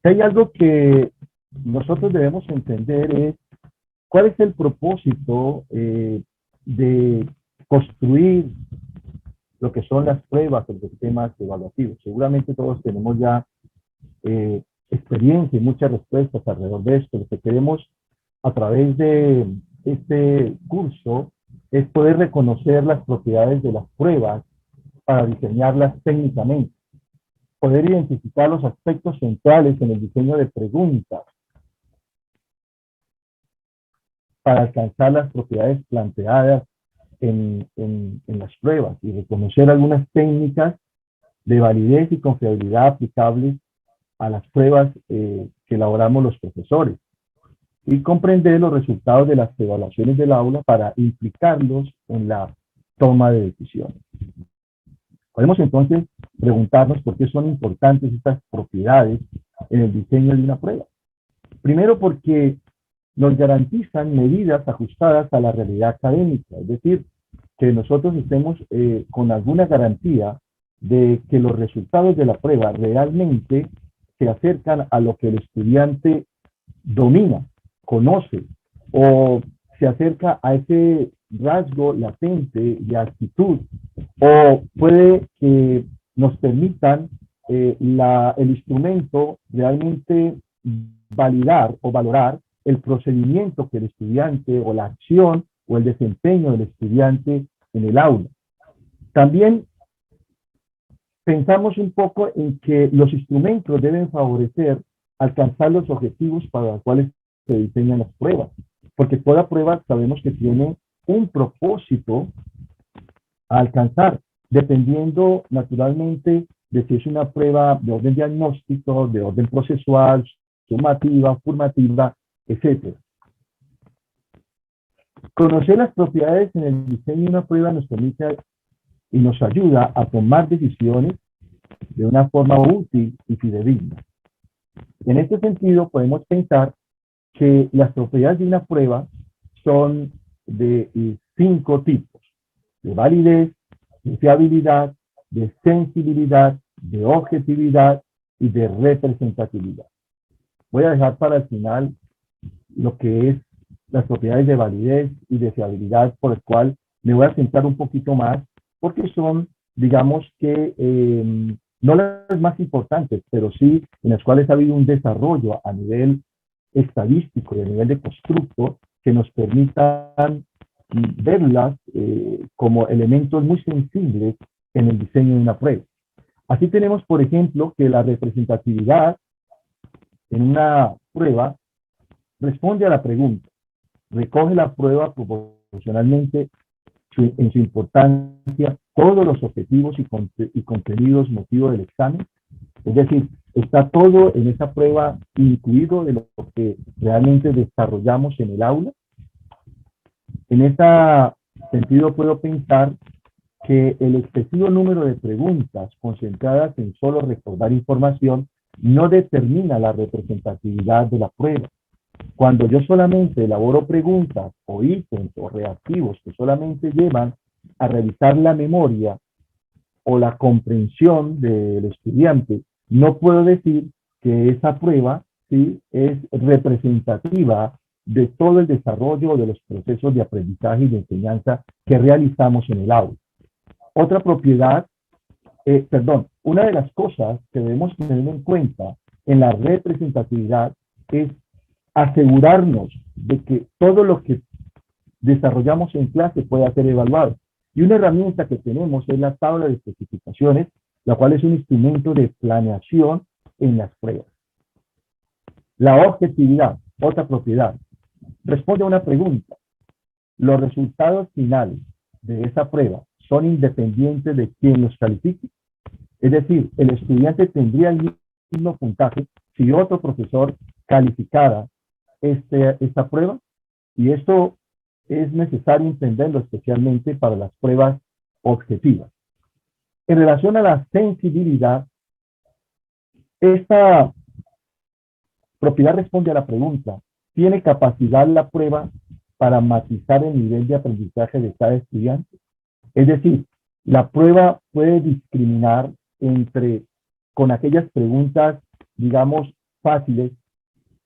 Si hay algo que nosotros debemos entender es cuál es el propósito de construir lo que son las pruebas, los sistemas evaluativos. Seguramente todos tenemos ya experiencia y muchas respuestas alrededor de esto. Lo que queremos a través de este curso es poder reconocer las propiedades de las pruebas para diseñarlas técnicamente, poder identificar los aspectos centrales en el diseño de preguntas para alcanzar las propiedades planteadas en las pruebas y reconocer algunas técnicas de validez y confiabilidad aplicables a las pruebas que elaboramos los profesores y comprender los resultados de las evaluaciones del aula para implicarlos en la toma de decisiones. Podemos entonces preguntarnos por qué son importantes estas propiedades en el diseño de una prueba. Primero, porque nos garantizan medidas ajustadas a la realidad académica, es decir, que nosotros estemos con alguna garantía de que los resultados de la prueba realmente se acercan a lo que el estudiante domina, conoce, o se acerca a ese rasgo latente de actitud, o puede que nos permitan el instrumento realmente validar o valorar el procedimiento que el estudiante o la acción o el desempeño del estudiante en el aula. También pensamos un poco en que los instrumentos deben favorecer alcanzar los objetivos para los cuales se diseñan las pruebas, porque toda prueba sabemos que tiene un propósito a alcanzar, dependiendo naturalmente de si es una prueba de orden diagnóstico, de orden procesual, sumativa, formativa, etc. Conocer las propiedades en el diseño de una prueba nos permite y nos ayuda a tomar decisiones de una forma útil y fidedigna. En este sentido, podemos pensar que las propiedades de una prueba son de 5 tipos: de validez, de fiabilidad, de sensibilidad, de objetividad y de representatividad. Voy a dejar para el final lo que es las propiedades de validez y de fiabilidad, por el cual me voy a centrar un poquito más, porque son, digamos que, no las más importantes, pero sí en las cuales ha habido un desarrollo a nivel estadístico y a nivel de constructo que nos permitan verlas como elementos muy sensibles en el diseño de una prueba. Así tenemos, por ejemplo, que la representatividad en una prueba responde a la pregunta, recoge la prueba proporcionalmente en su importancia todos los objetivos y contenidos motivos del examen. Es decir, está todo en esa prueba incluido de lo que realmente desarrollamos en el aula. En ese sentido puedo pensar que el excesivo número de preguntas concentradas en solo recordar información no determina la representatividad de la prueba. Cuando yo solamente elaboro preguntas o ítems o reactivos que solamente llevan a revisar la memoria o la comprensión del estudiante, no puedo decir que esa prueba ¿sí? es representativa de todo el desarrollo de los procesos de aprendizaje y de enseñanza que realizamos en el aula. Otra propiedad, una de las cosas que debemos tener en cuenta en la representatividad es asegurarnos de que todo lo que desarrollamos en clase pueda ser evaluado. Y una herramienta que tenemos es la tabla de especificaciones, la cual es un instrumento de planeación en las pruebas. La objetividad, otra propiedad, responde a una pregunta. ¿Los resultados finales de esa prueba son independientes de quien los califique? Es decir, el estudiante tendría el mismo puntaje si otro profesor calificara esta prueba, y esto es necesario entenderlo especialmente para las pruebas objetivas. En relación a la sensibilidad, esta propiedad responde a la pregunta: ¿tiene capacidad la prueba para matizar el nivel de aprendizaje de cada estudiante? Es decir, la prueba puede discriminar con aquellas preguntas, digamos, fáciles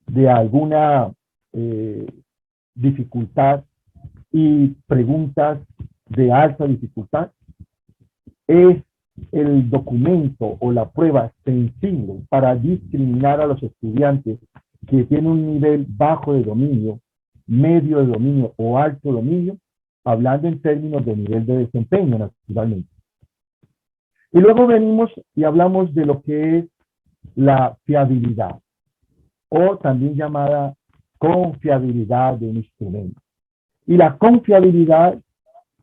de alguna dificultad y preguntas de alta dificultad. Es el documento o la prueba sensible para discriminar a los estudiantes que tienen un nivel bajo de dominio, medio de dominio o alto dominio, hablando en términos de nivel de desempeño, naturalmente. Y luego venimos y hablamos de lo que es la fiabilidad, o también llamada confiabilidad de un instrumento. Y la confiabilidad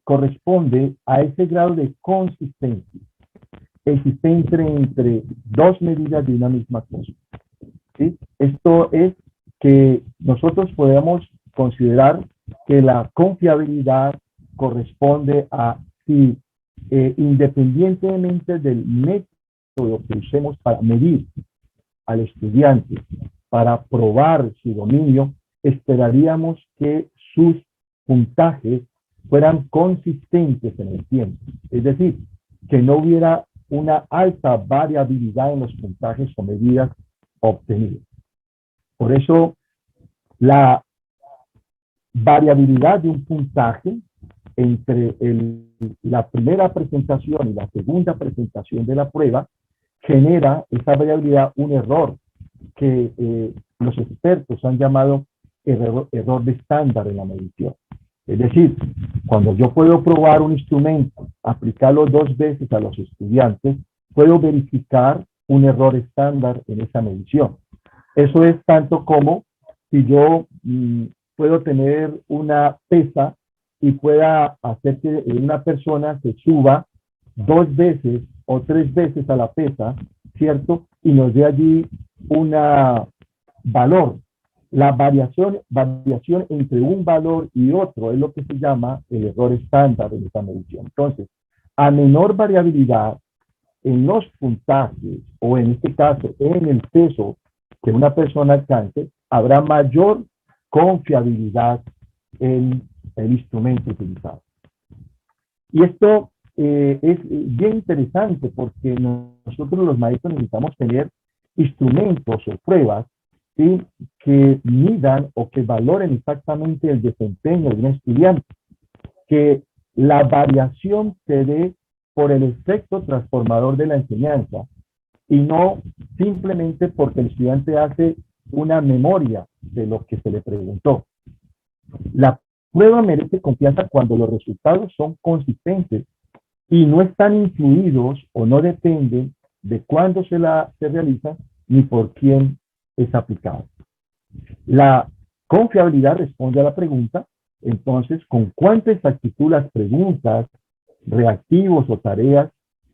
corresponde a ese grado de consistencia existente entre dos medidas de una misma cosa. ¿Sí? Esto es que nosotros podemos considerar que la confiabilidad corresponde a si independientemente del método que usemos para medir al estudiante, para probar su dominio, esperaríamos que sus puntajes fueran consistentes en el tiempo. Es decir, que no hubiera una alta variabilidad en los puntajes o medidas obtenidas. Por eso, la variabilidad de un puntaje entre la primera presentación y la segunda presentación de la prueba genera esa variabilidad un error que los expertos han llamado error de estándar en la medición. Es decir, cuando yo puedo probar un instrumento, aplicarlo 2 veces a los estudiantes, puedo verificar un error estándar en esa medición. Eso es tanto como si yo puedo tener una pesa y pueda hacer que una persona se suba 2 veces o 3 veces a la pesa, ¿cierto? Y nos dé allí un valor. La variación entre un valor y otro es lo que se llama el error estándar en esta medición. Entonces, a menor variabilidad en los puntajes, o en este caso en el peso que una persona alcance, habrá mayor confiabilidad en el instrumento utilizado. Y esto es bien interesante porque nosotros los maestros necesitamos tener instrumentos o pruebas, ¿sí?, que midan o que valoren exactamente el desempeño de un estudiante, que la variación se dé por el efecto transformador de la enseñanza y no simplemente porque el estudiante hace una memoria de lo que se le preguntó. La prueba merece confianza cuando los resultados son consistentes y no están influidos o no dependen de cuándo se realiza ni por quién es aplicado. La confiabilidad responde a la pregunta, entonces, con cuánta exactitud las preguntas, reactivos o tareas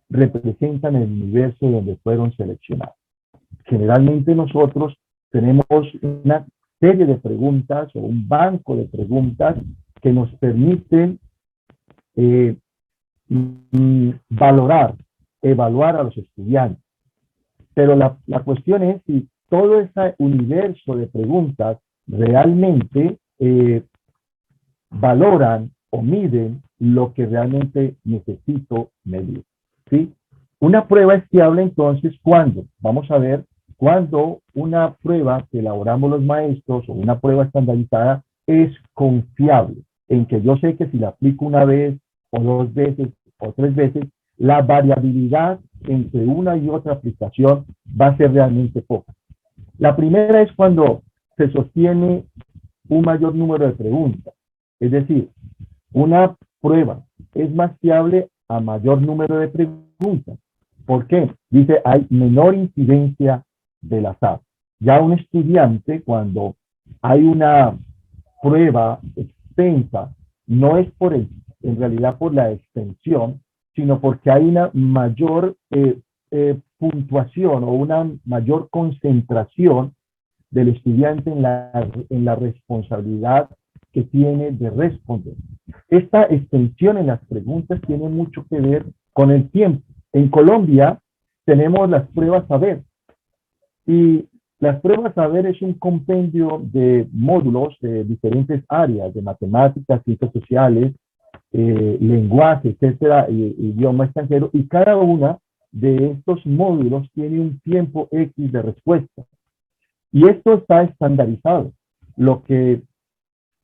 representan el universo donde fueron seleccionados. Generalmente nosotros tenemos una serie de preguntas o un banco de preguntas que nos permiten valorar, evaluar a los estudiantes. Pero la cuestión es si todo ese universo de preguntas realmente valoran o miden lo que realmente necesito medir, ¿sí? Una prueba es fiable entonces cuando, vamos a ver, cuando una prueba que elaboramos los maestros o una prueba estandarizada es confiable, en que yo sé que si la aplico una vez o 2 veces o 3 veces, la variabilidad entre una y otra aplicación va a ser realmente poca. La primera es cuando se sostiene un mayor número de preguntas. Es decir, una prueba es más fiable a mayor número de preguntas. ¿Por qué? Dice, hay menor incidencia del azar. Ya un estudiante, cuando hay una prueba extensa, no es en realidad por la extensión, sino porque hay una mayor puntuación o una mayor concentración del estudiante en la responsabilidad que tiene de responder. Esta extensión en las preguntas tiene mucho que ver con el tiempo. En Colombia tenemos las pruebas saber, y las pruebas saber es un compendio de módulos de diferentes áreas, de matemáticas, ciencias sociales, lenguaje, etcétera, idioma extranjero, y cada una de estos módulos tiene un tiempo X de respuesta. Y esto está estandarizado, lo que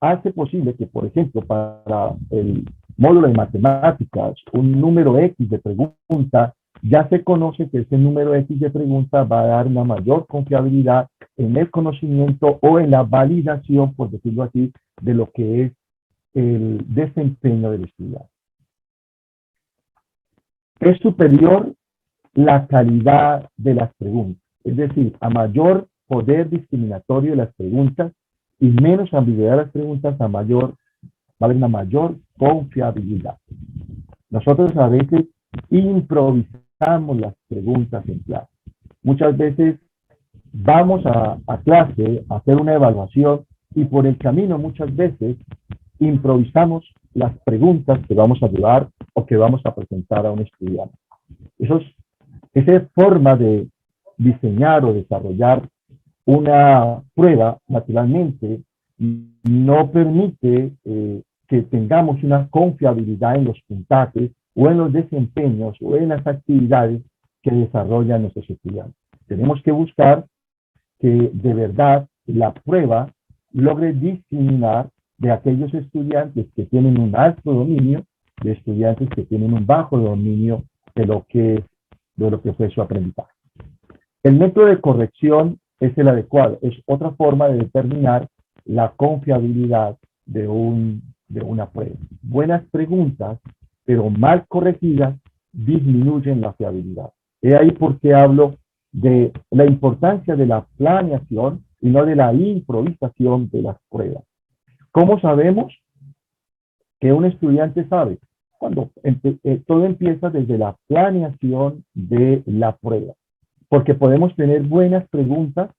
hace posible que, por ejemplo, para el módulo de matemáticas, un número X de pregunta, ya se conoce que ese número X de pregunta va a dar una mayor confiabilidad en el conocimiento o en la validación, por decirlo así, de lo que es el desempeño del estudiante. Es superior la calidad de las preguntas, es decir, a mayor poder discriminatorio de las preguntas y menos ambigüedad de las preguntas, va a haber una mayor confiabilidad. Nosotros a veces improvisamos las preguntas en clase. Muchas veces vamos a clase a hacer una evaluación y por el camino muchas veces improvisamos las preguntas que vamos a llevar o que vamos a presentar a un estudiante. Esa forma de diseñar o desarrollar una prueba, naturalmente, no permite que tengamos una confiabilidad en los puntajes o en los desempeños o en las actividades que desarrollan nuestros estudiantes. Tenemos que buscar que de verdad la prueba logre discriminar de aquellos estudiantes que tienen un alto dominio de estudiantes que tienen un bajo dominio de lo que fue su aprendizaje. El método de corrección es el adecuado, es otra forma de determinar la confiabilidad de una prueba. Buenas preguntas, pero mal corregidas, disminuyen la fiabilidad. He ahí por qué hablo de la importancia de la planeación y no de la improvisación de las pruebas. ¿Cómo sabemos que un estudiante sabe? Cuando todo empieza desde la planeación de la prueba. Porque podemos tener buenas preguntas,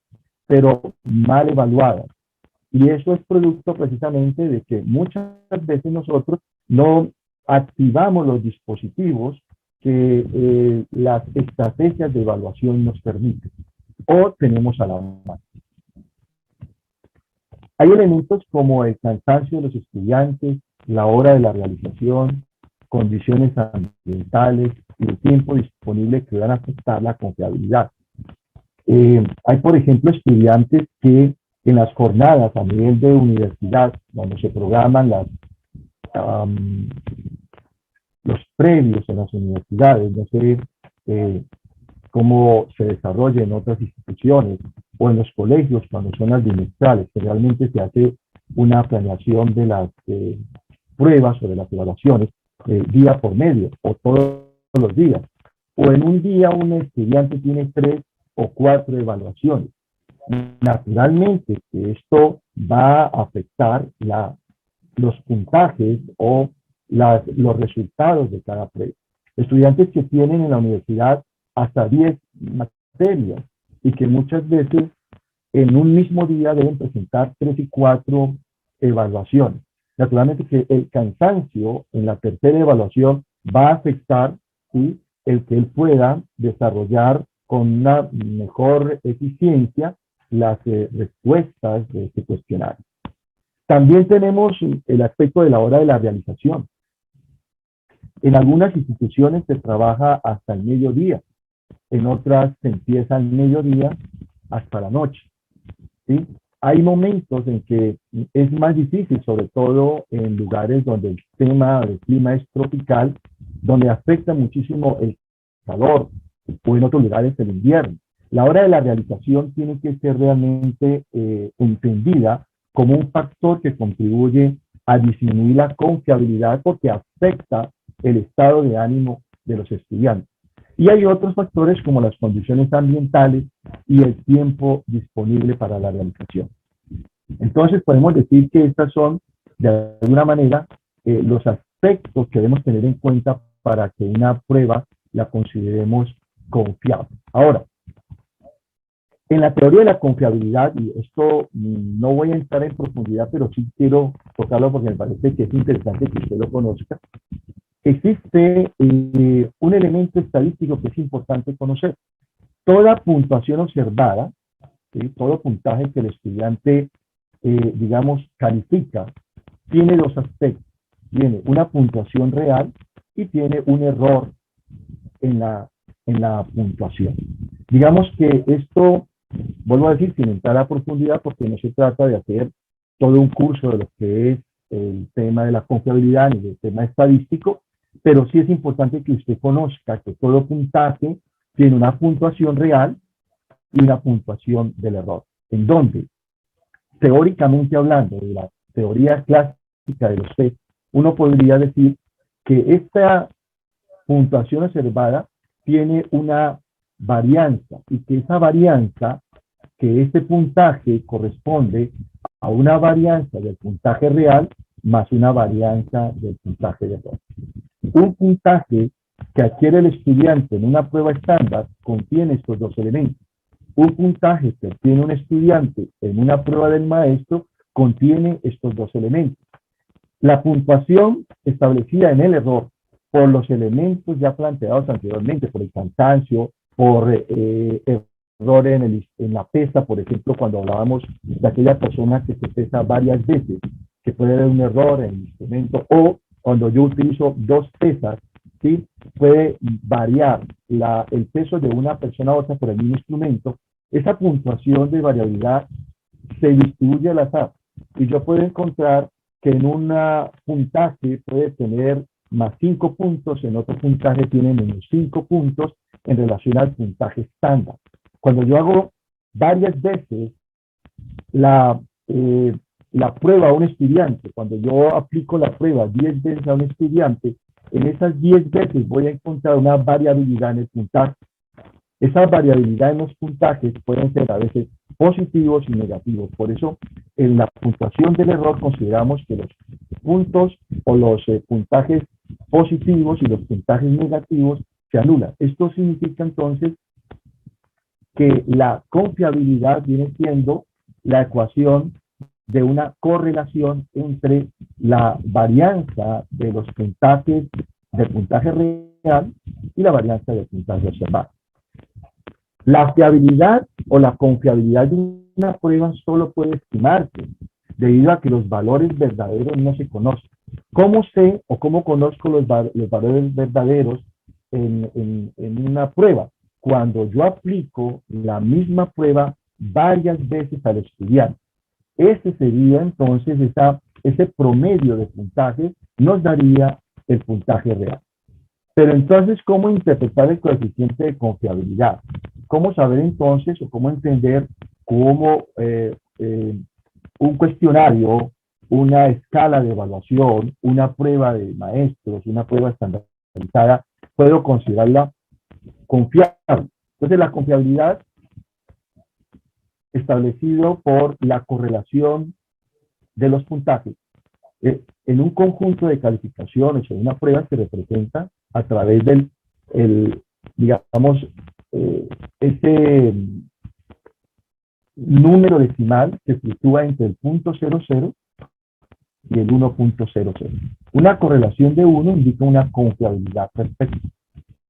pero mal evaluadas. Y eso es producto precisamente de que muchas veces nosotros no activamos los dispositivos que las estrategias de evaluación nos permiten o tenemos a la mano. Hay elementos como el cansancio de los estudiantes, la hora de la realización, condiciones ambientales y el tiempo disponible que van a afectar la confiabilidad. Hay, por ejemplo, estudiantes que en las jornadas a nivel de universidad, cuando se programan los previos en las universidades, no sé cómo se desarrolla en otras instituciones o en los colegios cuando son las bimestrales, que realmente se hace una planeación de las pruebas o de las evaluaciones día por medio o todos los días. O en un día un estudiante tiene 3 o 4 evaluaciones. Naturalmente que esto va a afectar los puntajes o los resultados de cada prueba. Estudiantes que tienen en la universidad hasta 10 materias y que muchas veces en un mismo día deben presentar 3 y 4 evaluaciones. Naturalmente que el cansancio en la tercera evaluación va a afectar, ¿sí?, el que él pueda desarrollar con una mejor eficiencia las respuestas de este cuestionario. También tenemos el aspecto de la hora de la realización. En algunas instituciones se trabaja hasta el mediodía, en otras se empieza al mediodía hasta la noche, ¿sí? Hay momentos en que es más difícil, sobre todo en lugares donde el clima es tropical, donde afecta muchísimo el calor, o en otros lugares el invierno. La hora de la realización tiene que ser realmente entendida como un factor que contribuye a disminuir la confiabilidad porque afecta el estado de ánimo de los estudiantes. Y hay otros factores como las condiciones ambientales y el tiempo disponible para la realización. Entonces podemos decir que estas son, de alguna manera, los aspectos que debemos tener en cuenta para que una prueba la consideremos confiable. Ahora, en la teoría de la confiabilidad, y esto no voy a entrar en profundidad, pero sí quiero tocarlo porque me parece que es interesante que usted lo conozca, existe un elemento estadístico que es importante conocer. Toda puntuación observada, ¿sí?, todo puntaje que el estudiante, digamos, califica, tiene dos aspectos. Tiene una puntuación real y tiene un error en la puntuación. Digamos que esto Vuelvo a decir, sin entrar a profundidad, porque no se trata de hacer todo un curso de lo que es el tema de la confiabilidad ni del tema estadístico, pero sí es importante que usted conozca que todo puntaje tiene una puntuación real y una puntuación del error, en donde, teóricamente hablando de la teoría clásica de los test, uno podría decir que esta puntuación observada tiene una varianza y que esa varianza, que este puntaje corresponde a una varianza del puntaje real más una varianza del puntaje de error. Un puntaje que adquiere el estudiante en una prueba estándar contiene estos dos elementos. Un puntaje que obtiene un estudiante en una prueba del maestro contiene estos dos elementos. La puntuación establecida en el error por los elementos ya planteados anteriormente, por el cansancio, por error en la pesa, por ejemplo, cuando hablábamos de aquella persona que se pesa varias veces, que puede haber un error en el instrumento, o cuando yo utilizo dos pesas, ¿sí? Puede variar el peso de una persona a otra por el mismo instrumento. Esa puntuación de variabilidad se distribuye al azar y yo puedo encontrar que en un puntaje puede tener más 5 puntos, en otro puntaje tiene menos 5 puntos en relación al puntaje estándar. Cuando yo hago varias veces la prueba a un estudiante, cuando yo aplico la prueba 10 veces a un estudiante, en esas 10 veces voy a encontrar una variabilidad en el puntaje. Esa variabilidad en los puntajes pueden ser a veces positivos y negativos. Por eso, en la puntuación del error consideramos que los puntos o los puntajes positivos y los puntajes negativos se anulan. Esto significa entonces que la confiabilidad viene siendo la ecuación de una correlación entre la varianza de los puntajes del puntaje real y la varianza del puntaje observado. La fiabilidad o la confiabilidad de una prueba solo puede estimarse debido a que los valores verdaderos no se conocen. ¿Cómo sé o cómo conozco los valores verdaderos en una prueba? Cuando yo aplico la misma prueba varias veces al estudiante. Ese sería entonces ese promedio de puntaje nos daría el puntaje real. Pero entonces, ¿cómo interpretar el coeficiente de confiabilidad? ¿Cómo saber entonces o cómo entender cómo un cuestionario, una escala de evaluación, una prueba de maestros, una prueba estandarizada, puedo considerarla confiable? Entonces, la confiabilidad establecido por la correlación de los puntajes en un conjunto de calificaciones o una prueba se representa a través del, digamos, ese número decimal que fluctúa entre el 0.00 y el 1.00. Una correlación de 1 indica una confiabilidad perfecta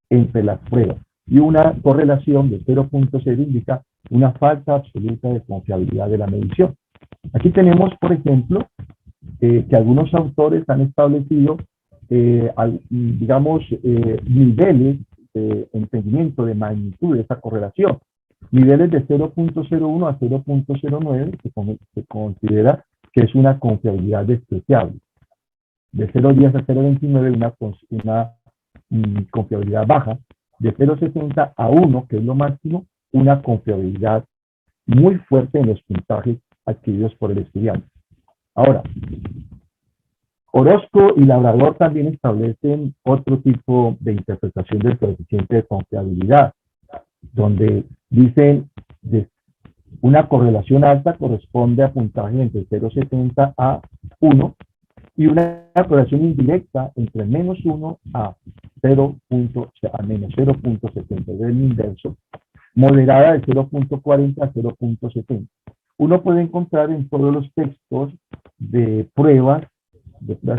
entre las pruebas y una correlación de 0.0 indica una falta absoluta de confiabilidad de la medición. Aquí tenemos, por ejemplo, que algunos autores han establecido, digamos, niveles de entendimiento de magnitud de esa correlación. Niveles de 0.01 a 0.09 se considera que es una confiabilidad despreciable. De 0.10 a 0.29 una confiabilidad baja. De 0.60 a 1, que es lo máximo, una confiabilidad muy fuerte en los puntajes adquiridos por el estudiante. Ahora, Orozco y Labrador también establecen otro tipo de interpretación del coeficiente de confiabilidad, donde dicen que una correlación alta corresponde a puntajes entre 0.70 a 1 y una correlación indirecta entre menos 1 a menos 0.70, del inverso, moderada de 0.40 a 0.70. Uno puede encontrar en todos los textos de pruebas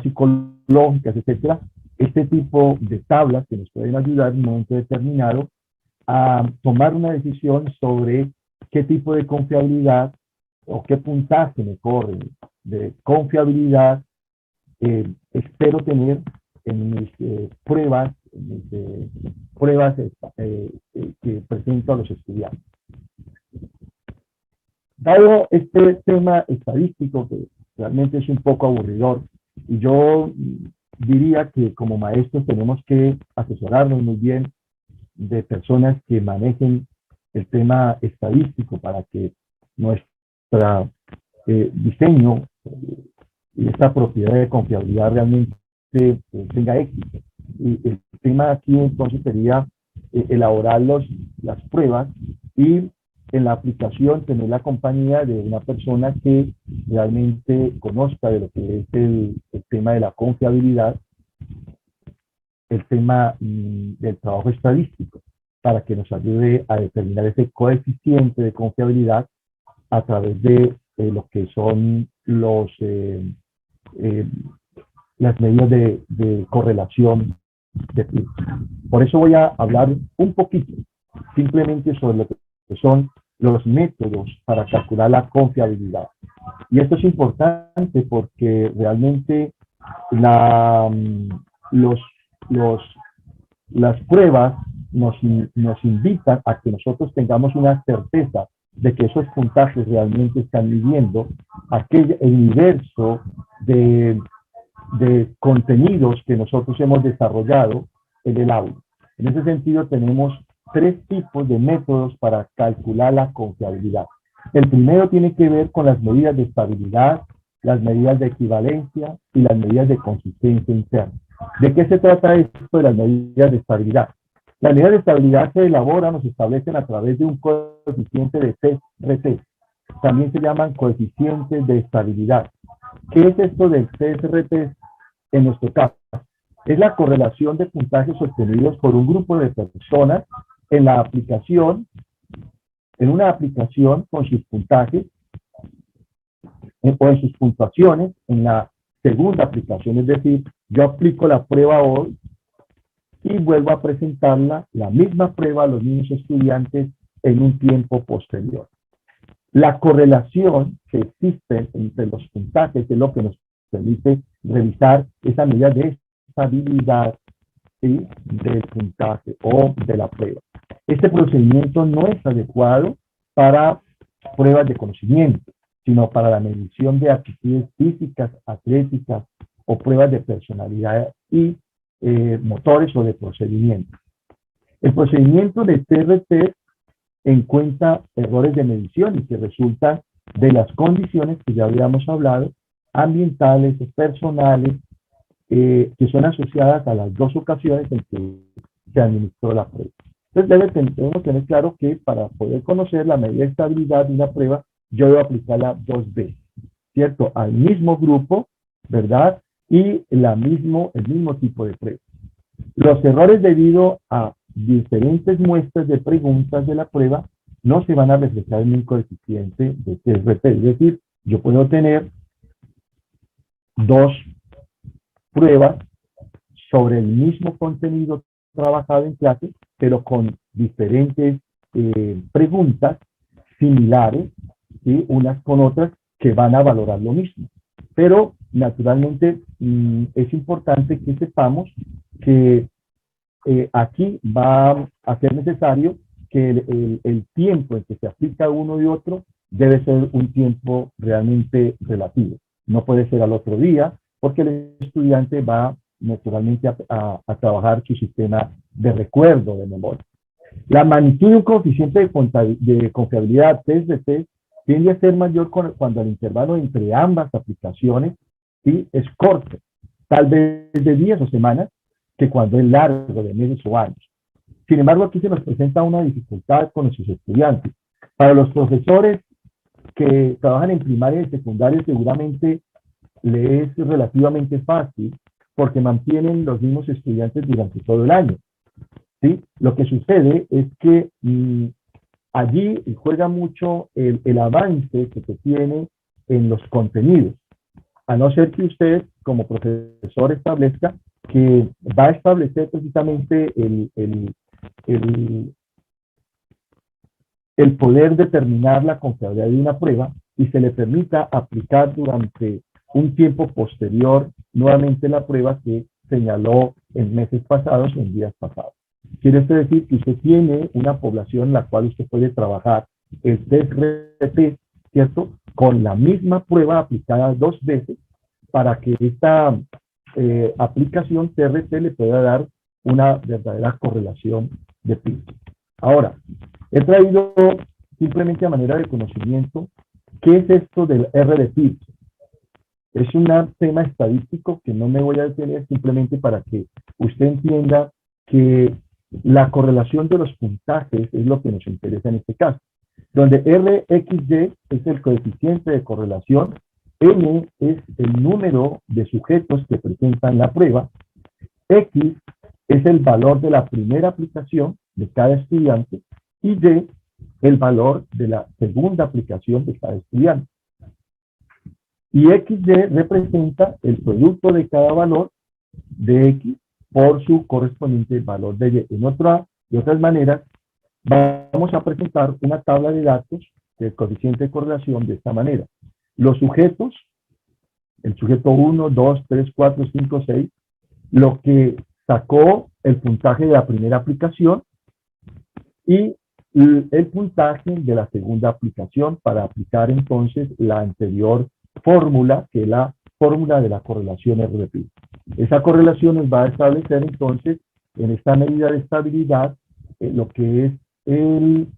psicológicas, etcétera, este tipo de tablas que nos pueden ayudar en un momento determinado a tomar una decisión sobre qué tipo de confiabilidad o qué puntaje me corre de confiabilidad espero tener en mis pruebas que presento a los estudiantes. Dado este tema estadístico, que realmente es un poco aburridor, y yo diría que como maestros tenemos que asesorarnos muy bien de personas que manejen el tema estadístico para que nuestro diseño y esta propiedad de confiabilidad realmente tenga éxito. Y el tema aquí entonces sería elaborar las pruebas y en la aplicación tener la compañía de una persona que realmente conozca de lo que es el tema de la confiabilidad, el tema del trabajo estadístico, para que nos ayude a determinar ese coeficiente de confiabilidad a través de lo que son las medidas de correlación de PIB. Por eso voy a hablar un poquito simplemente sobre lo que son los métodos para calcular la confiabilidad. Y esto es importante porque realmente los, los, las pruebas nos invitan a que nosotros tengamos una certeza de que esos puntajes realmente están midiendo el universo de contenidos que nosotros hemos desarrollado en el aula. En ese sentido, tenemos tres tipos de métodos para calcular la confiabilidad. El primero tiene que ver con las medidas de estabilidad, las medidas de equivalencia y las medidas de consistencia interna. ¿De qué se trata esto de las medidas de estabilidad? Las medidas de estabilidad se elaboran o se establecen a través de un coeficiente de CRT. También se llaman coeficientes de estabilidad. ¿Qué es esto del CSRT en nuestro caso? Es la correlación de puntajes obtenidos por un grupo de personas en la aplicación, en una aplicación con sus puntajes o en sus puntuaciones en la segunda aplicación. Es decir, yo aplico la prueba hoy y vuelvo a presentarla, la misma prueba a los mismos estudiantes en un tiempo posterior. La correlación que existe entre los puntajes es lo que nos permite revisar esa medida de estabilidad, ¿sí?, del puntaje o de la prueba. Este procedimiento no es adecuado para pruebas de conocimiento, sino para la medición de aptitudes físicas, atléticas o pruebas de personalidad y motores o de procedimiento. El procedimiento de TRT encuentra errores de medición y que resultan de las condiciones que ya habíamos hablado, ambientales, personales, que son asociadas a las dos ocasiones en que se administró la prueba. Entonces debemos tener claro que para poder conocer la medida de estabilidad de una prueba, yo debo aplicarla dos veces, ¿cierto? Al mismo grupo, ¿verdad? Y el mismo tipo de prueba. Los errores debido a diferentes muestras de preguntas de la prueba no se van a reflejar en un coeficiente de TRT. Es decir, yo puedo tener dos pruebas sobre el mismo contenido trabajado en clase, pero con diferentes preguntas similares, ¿sí?, unas con otras, que van a valorar lo mismo. Pero, naturalmente, es importante que sepamos que aquí va a ser necesario que el tiempo en que se aplica uno y otro debe ser un tiempo realmente relativo. No puede ser al otro día, porque el estudiante va naturalmente a trabajar su sistema de recuerdo, de memoria. La magnitud de un coeficiente de confiabilidad TST tiende a ser mayor cuando el intervalo entre ambas aplicaciones, ¿sí?, es corto, tal vez de días o semanas, que cuando es largo, de meses o años. Sin embargo, aquí se nos presenta una dificultad con nuestros estudiantes. Para los profesores que trabajan en primaria y secundaria, seguramente le es relativamente fácil porque mantienen los mismos estudiantes durante todo el año, ¿sí? Lo que sucede es que allí juega mucho el avance que se tiene en los contenidos, a no ser que usted como profesor establezca que va a establecer precisamente el poder determinar la confiabilidad de una prueba y se le permita aplicar durante un tiempo posterior nuevamente la prueba que señaló en meses pasados o en días pasados. Quiere decir que usted tiene una población en la cual usted puede trabajar el TSRT ¿cierto? Con la misma prueba aplicada 2 veces para que esta aplicación TRT le pueda dar una verdadera correlación de PIB. Ahora, he traído simplemente a manera de conocimiento qué es esto del R de PIB. Es un tema estadístico que no me voy a detener, simplemente para que usted entienda que la correlación de los puntajes es lo que nos interesa en este caso, donde RXY es el coeficiente de correlación, N es el número de sujetos que presentan la prueba, X es el valor de la primera aplicación de cada estudiante y Y el valor de la segunda aplicación de cada estudiante. Y XY representa el producto de cada valor de X por su correspondiente valor de Y. De otras maneras, vamos a presentar una tabla de datos del coeficiente de correlación de esta manera. Los sujetos, el sujeto 1, 2, 3, 4, 5, 6, lo que sacó el puntaje de la primera aplicación y el puntaje de la segunda aplicación para aplicar entonces la anterior fórmula, que es la fórmula de la correlación R-PIB. Esa correlación nos va a establecer entonces en esta medida de estabilidad lo que es el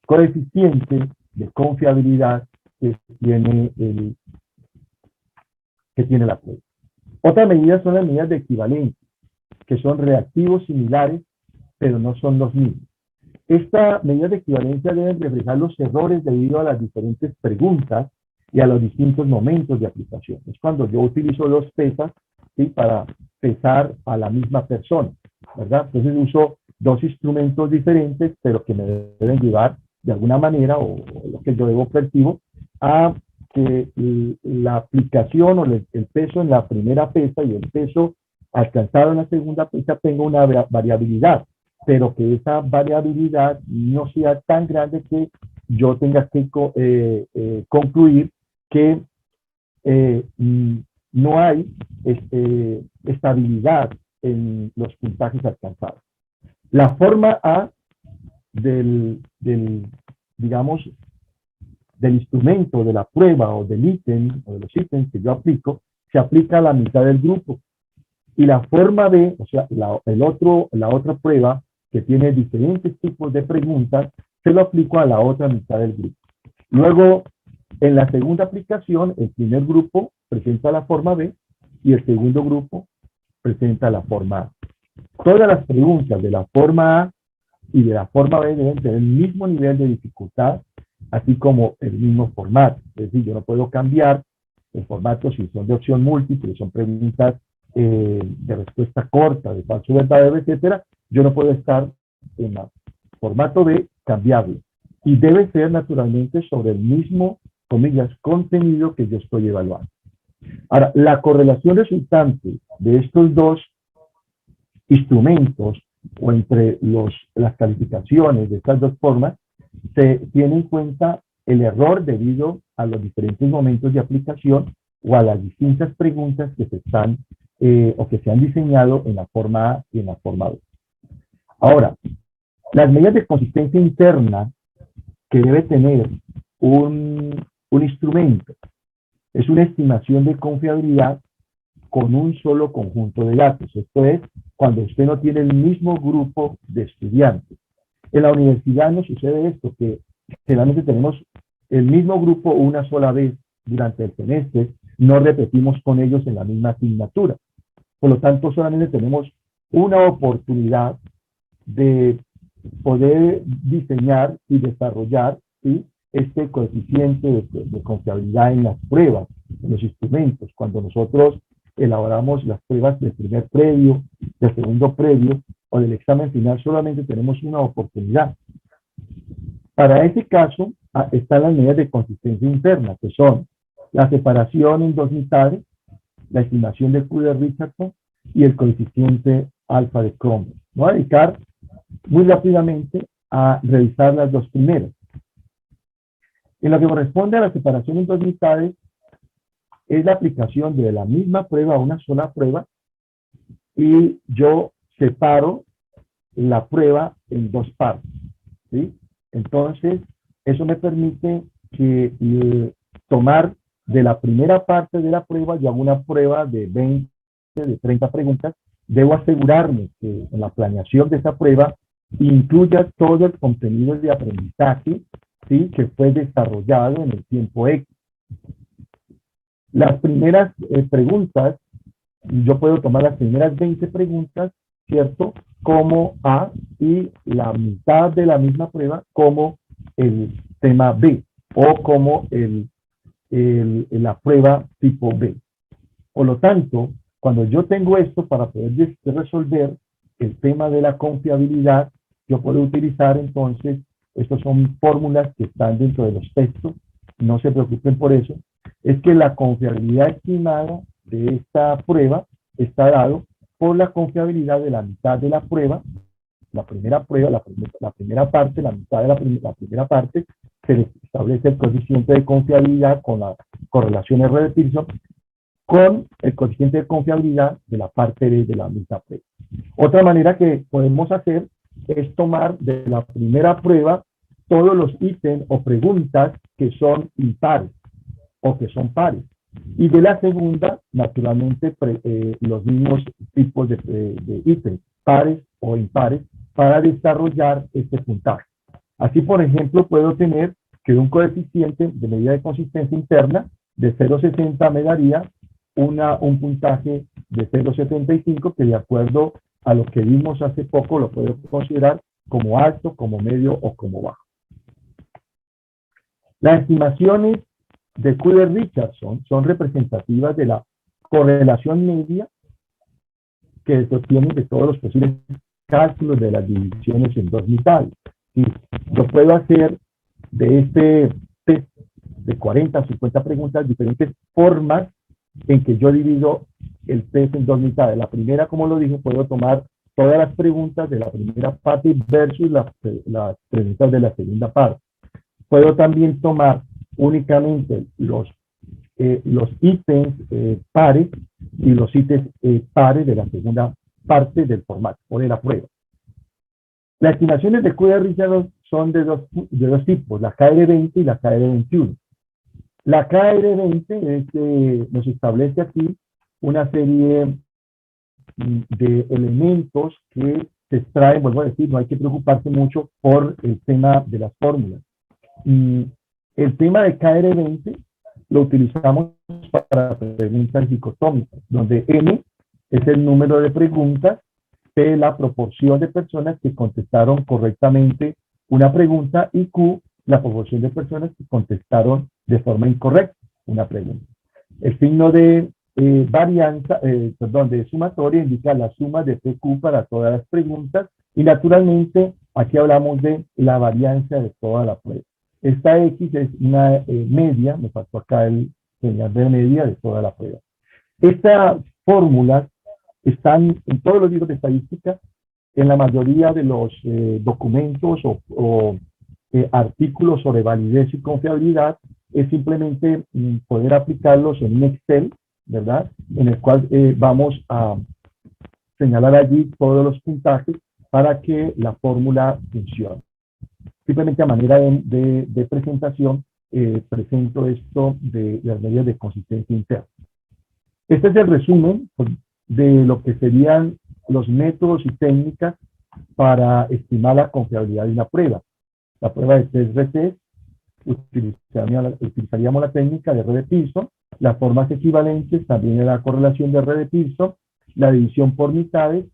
coeficiente de confiabilidad que tiene la prueba. Otras medidas son las medidas de equivalencia, que son reactivos similares, pero no son los mismos. Esta medida de equivalencia debe reflejar los errores debido a las diferentes preguntas y a los distintos momentos de aplicación. Es cuando yo utilizo dos pesas, ¿sí?, para pesar a la misma persona, ¿verdad? Entonces uso dos instrumentos diferentes, pero que me deben llevar de alguna manera, o lo que yo debo percibo, a que la aplicación o el peso en la primera pesa y el peso alcanzado en la segunda pesa tenga una variabilidad, pero que esa variabilidad no sea tan grande que yo tenga que concluir que no hay estabilidad en los puntajes alcanzados. La forma A digamos, del instrumento, de la prueba o del ítem o de los ítems que yo aplico, se aplica a la mitad del grupo. Y la forma B, o sea, la otra prueba que tiene diferentes tipos de preguntas, se lo aplico a la otra mitad del grupo. Luego, en la segunda aplicación, el primer grupo presenta la forma B y el segundo grupo presenta la forma A. Todas las preguntas de la forma A y de la forma B deben tener el mismo nivel de dificultad, así como el mismo formato. Es decir, yo no puedo cambiar el formato si son de opción múltiple, son preguntas de respuesta corta, de falso verdadero, etcétera. Yo no puedo estar en el formato B, cambiarlo. Y debe ser naturalmente sobre el mismo, comillas, contenido que yo estoy evaluando. Ahora, la correlación resultante de estos dos instrumentos o entre las calificaciones de estas dos formas, se tiene en cuenta el error debido a los diferentes momentos de aplicación o a las distintas preguntas que se están o que se han diseñado en la forma A y en la forma B. Ahora, las medidas de consistencia interna que debe tener un instrumento es una estimación de confiabilidad con un solo conjunto de datos. Esto es, cuando usted no tiene el mismo grupo de estudiantes. En la universidad nos sucede esto, que generalmente tenemos el mismo grupo una sola vez durante el semestre, no repetimos con ellos en la misma asignatura. Por lo tanto, solamente tenemos una oportunidad de poder diseñar y desarrollar, ¿sí?, este coeficiente de confiabilidad en las pruebas, en los instrumentos. Cuando nosotros elaboramos las pruebas del primer previo, del segundo previo o del examen final, solamente tenemos una oportunidad. Para ese caso, están las medidas de consistencia interna, que son la separación en dos mitades, la estimación de Q de Richardson y el coeficiente alfa de Cromwell. Me voy a dedicar muy rápidamente a revisar las dos primeras. En lo que corresponde a la separación en dos mitades, es la aplicación de la misma prueba a una sola prueba y yo separo la prueba en dos partes, ¿sí? Entonces, eso me permite que tomar de la primera parte de la prueba, yo hago una prueba de 20, de 30 preguntas, debo asegurarme que en la planeación de esa prueba incluya todo el contenido de aprendizaje, ¿sí?, que fue desarrollado en el tiempo X. Las primeras preguntas, yo puedo tomar las primeras 20 preguntas, ¿cierto?, como A, y la mitad de la misma prueba como el tema B, o como la prueba tipo B. Por lo tanto, cuando yo tengo esto para poder resolver el tema de la confiabilidad, yo puedo utilizar entonces, estas son fórmulas que están dentro de los textos, no se preocupen por eso, es que la confiabilidad estimada de esta prueba está dado por la confiabilidad de la mitad de la prueba, la primera prueba, la primera parte, la mitad de la primera parte, se establece el coeficiente de confiabilidad con la correlación R de Pearson, con el coeficiente de confiabilidad de la parte B de la misma prueba. Otra manera que podemos hacer es tomar de la primera prueba todos los ítems o preguntas que son impares o que son pares. Y de la segunda, naturalmente, los mismos tipos de ítems, pares o impares, para desarrollar este puntaje. Así, por ejemplo, puedo tener que un coeficiente de medida de consistencia interna de 0,60 me daría un puntaje de 0,75 que, de acuerdo a lo que vimos hace poco, lo puedo considerar como alto, como medio o como bajo. Las estimaciones de Cooley-Richardson son representativas de la correlación media que se obtiene de todos los posibles cálculos de las divisiones en dos mitades. Y yo puedo hacer de este test de 40 o 50 preguntas diferentes formas en que yo divido el test en dos mitades. La primera, como lo dije, puedo tomar todas las preguntas de la primera parte versus las preguntas de la segunda parte. Puedo también tomar únicamente los ítems pares y los ítems pares de la segunda parte del formato o de la prueba. Las estimaciones de Cooley-Richardson son de dos tipos, la KR20 y la KR21. La KR20 nos establece aquí una serie de elementos que se extraen, vuelvo a decir, no hay que preocuparse mucho por el tema de las fórmulas. El tema de KR20 lo utilizamos para preguntas dicotómicas, donde N es el número de preguntas, P la proporción de personas que contestaron correctamente una pregunta y Q la proporción de personas que contestaron de forma incorrecta una pregunta. El signo de de sumatoria indica la suma de PQ para todas las preguntas y naturalmente aquí hablamos de la varianza de toda la prueba. Esta X es una media, me faltó acá el señal de media de toda la prueba. Estas fórmulas están en todos los libros de estadística, en la mayoría de los documentos o artículos sobre validez y confiabilidad, es simplemente poder aplicarlos en un Excel, ¿verdad? En el cual vamos a señalar allí todos los puntajes para que la fórmula funcione. Simplemente a manera de presentación, presento esto de las medidas de consistencia interna. Este es el resumen de lo que serían los métodos y técnicas para estimar la confiabilidad de una prueba. La prueba de test-retest, utilizaríamos la técnica de R de Pearson, las formas equivalentes, también la correlación de R de Pearson, la división por mitades,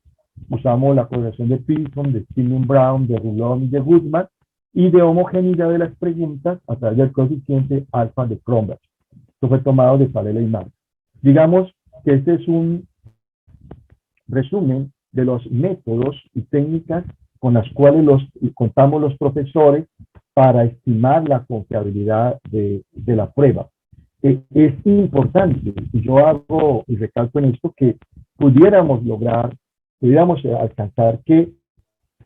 usamos la correlación de Pearson, de Stilling-Brown, de Rulon y de Goodman, y de homogeneidad de las preguntas a través del coeficiente alfa de Cronbach. Esto fue tomado de Varela y Marx. Digamos que este es un resumen de los métodos y técnicas con las cuales contamos los profesores para estimar la confiabilidad de la prueba. Es importante, y yo hago y recalco en esto, que pudiéramos alcanzar que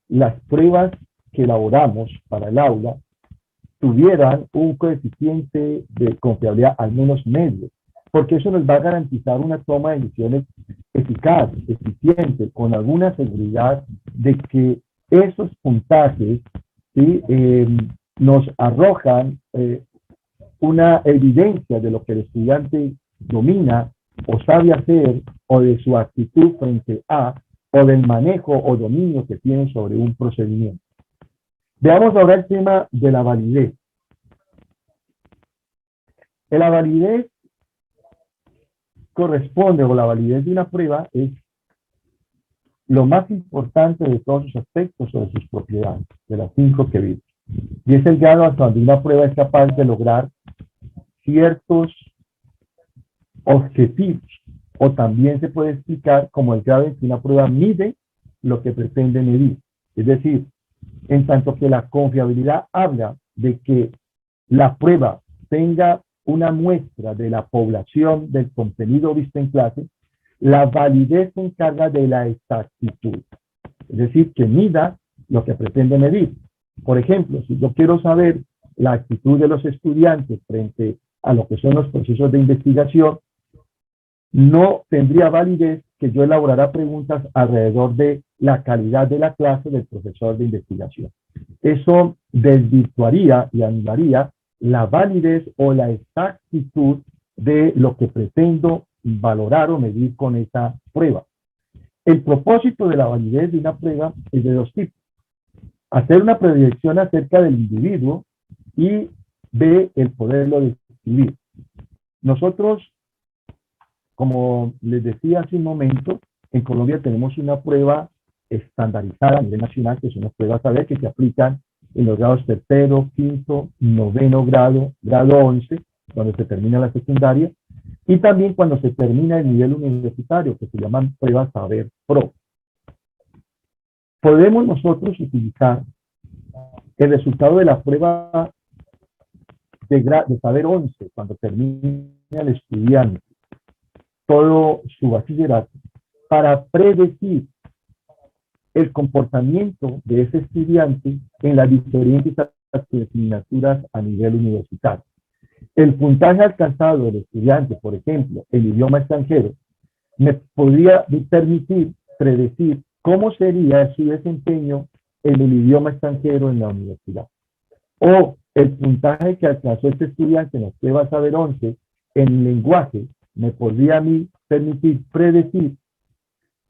las pruebas que elaboramos para el aula tuvieran un coeficiente de confiabilidad al menos medio, porque eso nos va a garantizar una toma de decisiones eficaz, eficiente, con alguna seguridad de que esos puntajes, ¿sí?, nos arrojan una evidencia de lo que el estudiante domina o sabe hacer, o de su actitud frente a, o del manejo o dominio que tiene sobre un procedimiento. Veamos ahora el tema de la validez. La validez corresponde, o la validez de una prueba es lo más importante de todos sus aspectos o de sus propiedades, de las 5 que vimos. Y es el grado hasta donde una prueba es capaz de lograr ciertos objetivos, o también se puede explicar como el grado en que una prueba mide lo que pretende medir. Es decir, en tanto que la confiabilidad habla de que la prueba tenga una muestra de la población del contenido visto en clase, la validez se encarga de la exactitud. Es decir, que mida lo que pretende medir. Por ejemplo, si yo quiero saber la actitud de los estudiantes frente a lo que son los procesos de investigación, no tendría validez que yo elaborara preguntas alrededor de la calidad de la clase del profesor de investigación. Eso desvirtuaría y anularía la validez o la exactitud de lo que pretendo valorar o medir con esa prueba. El propósito de la validez de una prueba es de 2 tipos. Hacer una predicción acerca del individuo y B, el poderlo describir. Nosotros, como les decía hace un momento, en Colombia tenemos una prueba estandarizada a nivel nacional, que son las pruebas saber que se aplican en los grados 3º, 5º, 9º grado, grado 11, cuando se termina la secundaria, y también cuando se termina el nivel universitario, que se llaman pruebas saber pro. Podemos nosotros utilizar el resultado de la prueba de saber 11, cuando termina el estudiante todo su bachillerato, para predecir el comportamiento de ese estudiante en las diferentes asignaturas a nivel universitario. El puntaje alcanzado del estudiante, por ejemplo, el idioma extranjero, me podría permitir predecir cómo sería su desempeño en el idioma extranjero en la universidad. O el puntaje que alcanzó este estudiante en las pruebas saber 11 en lenguaje me podría a mí permitir predecir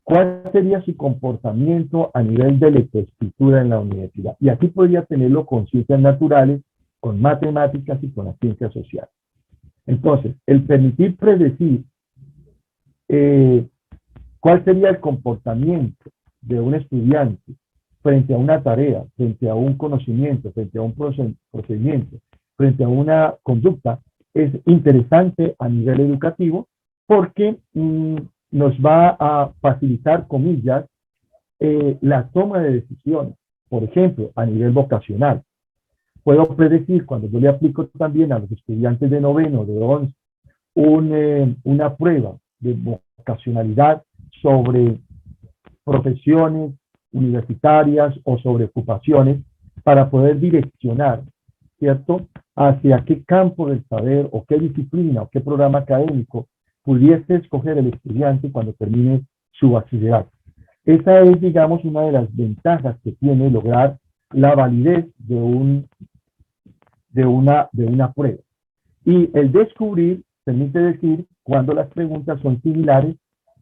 cuál sería su comportamiento a nivel de lectoescritura en la universidad. Y aquí podría tenerlo con ciencias naturales, con matemáticas y con las ciencias sociales. Entonces, el permitir predecir cuál sería el comportamiento de un estudiante frente a una tarea, frente a un conocimiento, frente a un procedimiento, frente a una conducta, es interesante a nivel educativo porque nos va a facilitar, comillas, la toma de decisiones. Por ejemplo, a nivel vocacional. Puedo predecir, cuando yo le aplico también a los estudiantes de 9º, de 11, una prueba de vocacionalidad sobre profesiones universitarias o sobre ocupaciones, para poder direccionar, ¿cierto?, hacia qué campo del saber o qué disciplina o qué programa académico pudiese escoger el estudiante cuando termine su bachillerato. Esa es, digamos, una de las ventajas que tiene lograr la validez de una prueba. Y el descubrir permite decir cuando las preguntas son similares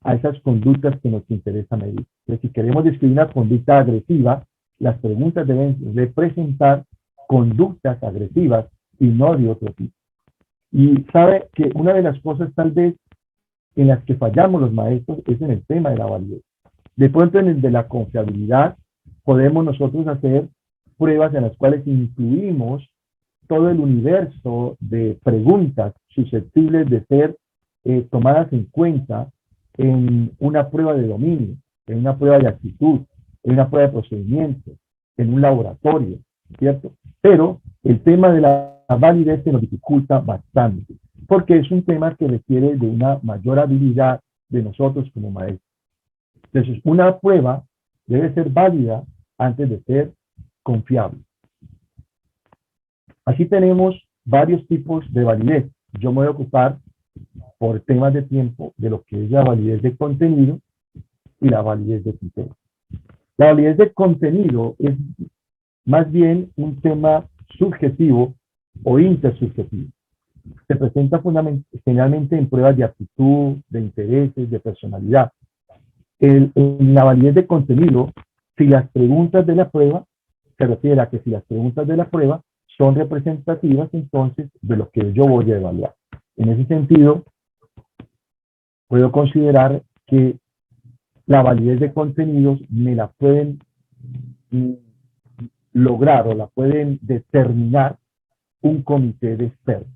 a esas conductas que nos interesa medir. Entonces, si queremos describir una conducta agresiva, las preguntas deben representar conductas agresivas y no de otro tipo. Y sabe que una de las cosas tal vez en las que fallamos los maestros es en el tema de la validez. De pronto en el de la confiabilidad podemos nosotros hacer pruebas en las cuales incluimos todo el universo de preguntas susceptibles de ser tomadas en cuenta en una prueba de dominio, en una prueba de actitud, en una prueba de procedimiento, en un laboratorio, ¿cierto? Pero el tema de la validez se nos dificulta bastante, porque es un tema que requiere de una mayor habilidad de nosotros como maestros. Entonces, una prueba debe ser válida antes de ser confiable. Aquí tenemos varios tipos de validez. Yo me voy a ocupar, por temas de tiempo, de lo que es la validez de contenido y la validez de criterio. La validez de contenido es más bien un tema subjetivo o intersubjetivo. Se presenta generalmente en pruebas de aptitud, de intereses, de personalidad. En la validez de contenido, si las preguntas de la prueba, se refiere a que si las preguntas de la prueba son representativas entonces de lo que yo voy a evaluar. En ese sentido, puedo considerar que la validez de contenidos me la pueden lograr o la pueden determinar un comité de expertos.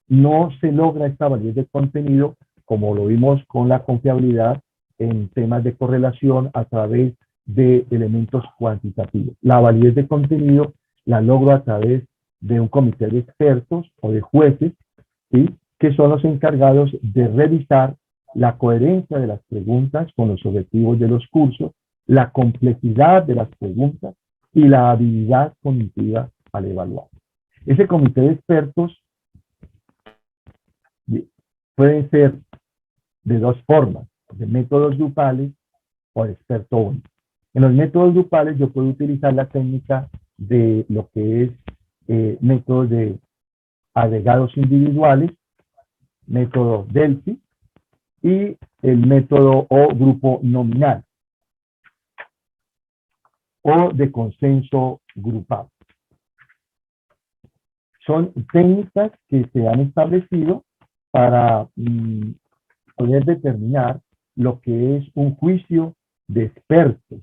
No se logra esta validez de contenido, como lo vimos con la confiabilidad en temas de correlación a través de elementos cuantitativos. La validez de contenido la logro a través de un comité de expertos o de jueces, ¿sí?, que son los encargados de revisar la coherencia de las preguntas con los objetivos de los cursos, la complejidad de las preguntas y la habilidad cognitiva al evaluar. Ese comité de expertos puede ser de dos formas, de métodos grupales o de experto único. En los métodos grupales yo puedo utilizar la técnica de lo que es métodos de agregados individuales, método Delphi y el método o grupo nominal o de consenso grupal. Son técnicas que se han establecido para poder determinar lo que es un juicio de expertos,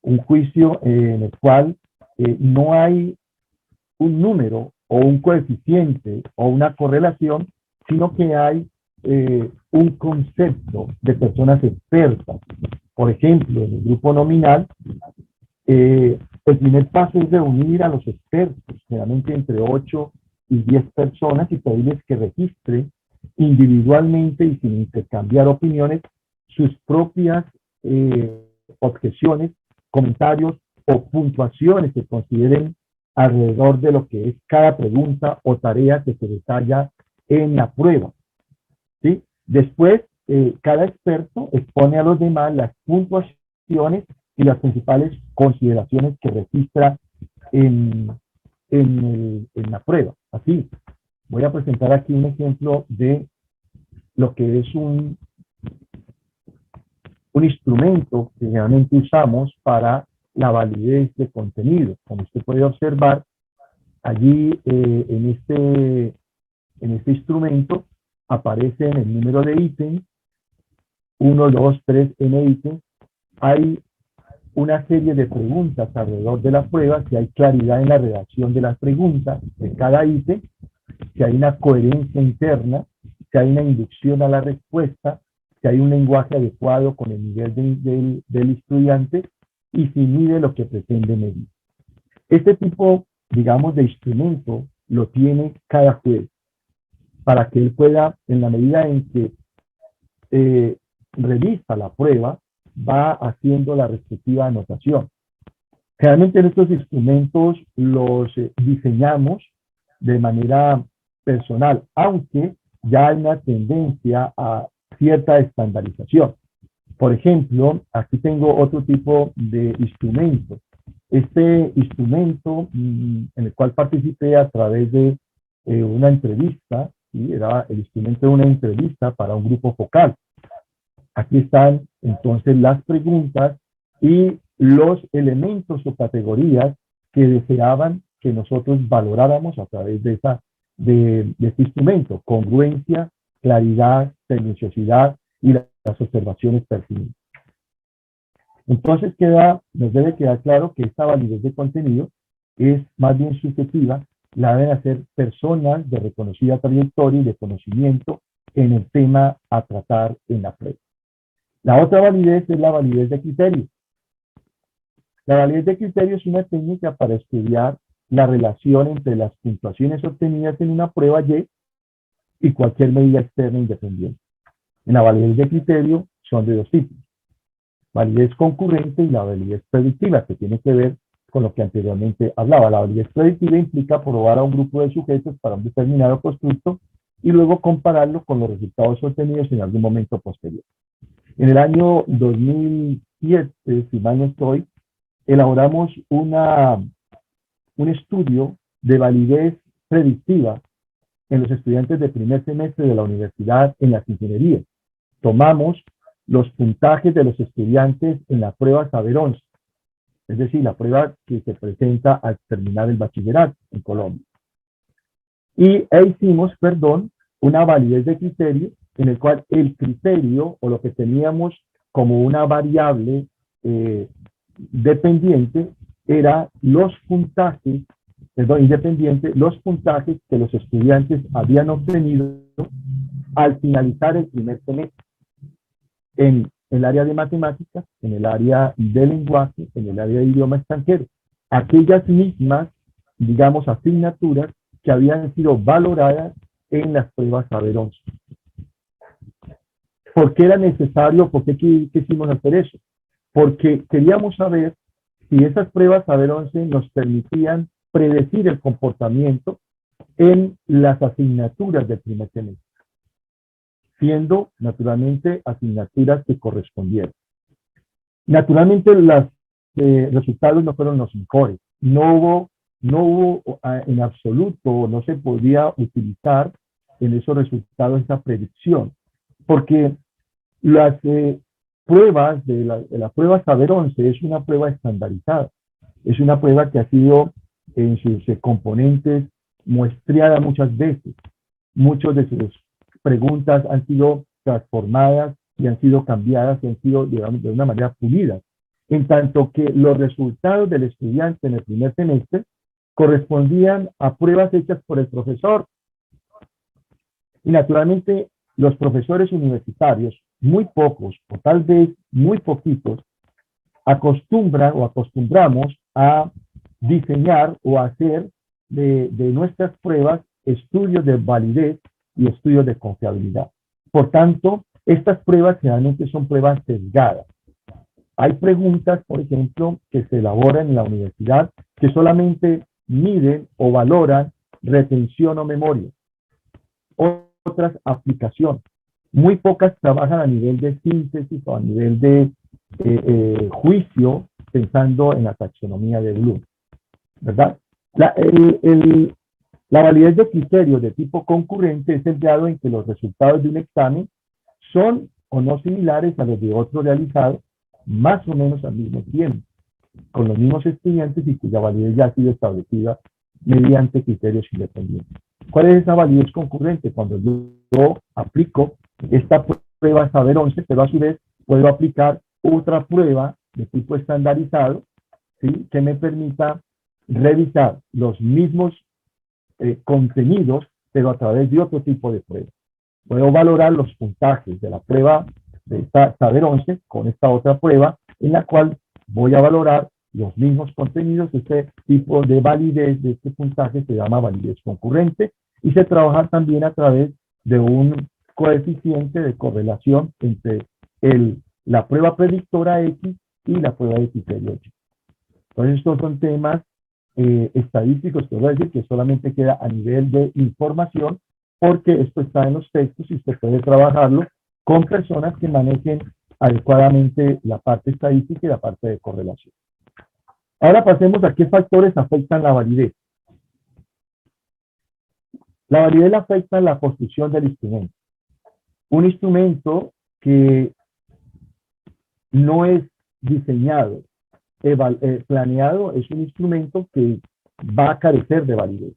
un juicio en el cual no hay un número o un coeficiente o una correlación, sino que hay un concepto de personas expertas. Por ejemplo, en el grupo nominal, el primer paso es reunir a los expertos, generalmente entre 8 y 10 personas, y pedirles que registren individualmente y sin intercambiar opiniones sus propias objeciones, comentarios o puntuaciones que consideren alrededor de lo que es cada pregunta o tarea que se detalla en la prueba, ¿sí? Después, cada experto expone a los demás las puntuaciones y las principales consideraciones que registra en la prueba. Así, voy a presentar aquí un ejemplo de lo que es un instrumento que generalmente usamos para la validez de contenido. Como usted puede observar, allí en este instrumento aparecen el número de ítems, 1, 2, 3, n ítems. Hay una serie de preguntas alrededor de la prueba, si hay claridad en la redacción de las preguntas de cada ítem, si hay una coherencia interna, si hay una inducción a la respuesta, si hay un lenguaje adecuado con el nivel del estudiante y si mide lo que pretende medir. Este tipo, digamos, de instrumento lo tiene cada juez para que él pueda, en la medida en que revisa la prueba, va haciendo la respectiva anotación. Realmente estos instrumentos los diseñamos de manera personal, aunque ya hay una tendencia a cierta estandarización. Por ejemplo, aquí tengo otro tipo de instrumento. Este instrumento en el cual participé a través de una entrevista, ¿sí? Era el instrumento de una entrevista para un grupo focal. Aquí están entonces las preguntas y los elementos o categorías que deseaban que nosotros valoráramos a través de este instrumento: congruencia, claridad, tendenciosidad y las observaciones pertinentes. Entonces nos debe quedar claro que esta validez de contenido es más bien subjetiva, la deben hacer personas de reconocida trayectoria y de conocimiento en el tema a tratar en la prueba. La otra validez es la validez de criterio. La validez de criterio es una técnica para estudiar la relación entre las puntuaciones obtenidas en una prueba y cualquier medida externa independiente. En la validez de criterio son de dos tipos: validez concurrente y la validez predictiva, que tiene que ver con lo que anteriormente hablaba. La validez predictiva implica probar a un grupo de sujetos para un determinado constructo y luego compararlo con los resultados obtenidos en algún momento posterior. En el año 2007, si mal no estoy, elaboramos un estudio de validez predictiva en los estudiantes de primer semestre de la universidad en las ingenierías. Tomamos los puntajes de los estudiantes en la prueba Saber 11, es decir, la prueba que se presenta al terminar el bachillerato en Colombia. E hicimos, una validez de criterio en el cual el criterio o lo que teníamos como una variable dependiente era los puntajes, independiente, los puntajes que los estudiantes habían obtenido al finalizar el primer semestre en el área de matemáticas, en el área de lenguaje, en el área de idioma extranjero. Aquellas mismas, digamos, asignaturas que habían sido valoradas en las pruebas Saber 11. ¿Por qué era necesario? ¿Por qué quisimos hacer eso? Porque queríamos saber si esas pruebas Saber 11 nos permitían predecir el comportamiento en las asignaturas del primer semestre, siendo naturalmente asignaturas que correspondieron. Naturalmente los resultados no fueron los mejores. No hubo en absoluto, no se podía utilizar en esos resultados esa predicción, porque las pruebas de la prueba Saber 11 es una prueba estandarizada, es una prueba que ha sido en sus componentes muestreada muchas veces. Muchas de sus preguntas han sido transformadas y han sido cambiadas y han sido, digamos, de una manera pulida. En tanto que los resultados del estudiante en el primer semestre correspondían a pruebas hechas por el profesor. Y naturalmente los profesores universitarios, muy pocos o tal vez muy poquitos, acostumbran o acostumbramos a diseñar o a hacer de nuestras pruebas estudios de validez y estudios de confiabilidad. Por tanto, estas pruebas generalmente son pruebas sesgadas. Hay preguntas, por ejemplo, que se elaboran en la universidad que solamente miden o valoran retención o memoria. Otras, aplicación. Muy pocas trabajan a nivel de síntesis o a nivel de juicio, pensando en la taxonomía de Bloom, ¿verdad? La validez de criterio de tipo concurrente es el grado en que los resultados de un examen son o no similares a los de otro realizado más o menos al mismo tiempo, con los mismos estudiantes y cuya validez ya ha sido establecida mediante criterios independientes. ¿Cuál es esa validez concurrente? Cuando yo aplico esta prueba Saber 11, pero a su vez puedo aplicar otra prueba de tipo estandarizado, ¿sí?, que me permita revisar los mismos contenidos, pero a través de otro tipo de prueba. Puedo valorar los puntajes de la prueba de esta Saber 11 con esta otra prueba, en la cual voy a valorar los mismos contenidos. Este tipo de validez de este puntaje se llama validez concurrente y se trabaja también a través de un coeficiente de correlación entre la prueba predictora X y la prueba de criterio X. Entonces, estos son temas estadísticos, que voy a decir que solamente queda a nivel de información, porque esto está en los textos y usted puede trabajarlo con personas que manejen adecuadamente la parte estadística y la parte de correlación. Ahora pasemos a qué factores afectan la validez. La validez afecta la construcción del instrumento. Un instrumento que no es diseñado, planeado, es un instrumento que va a carecer de validez.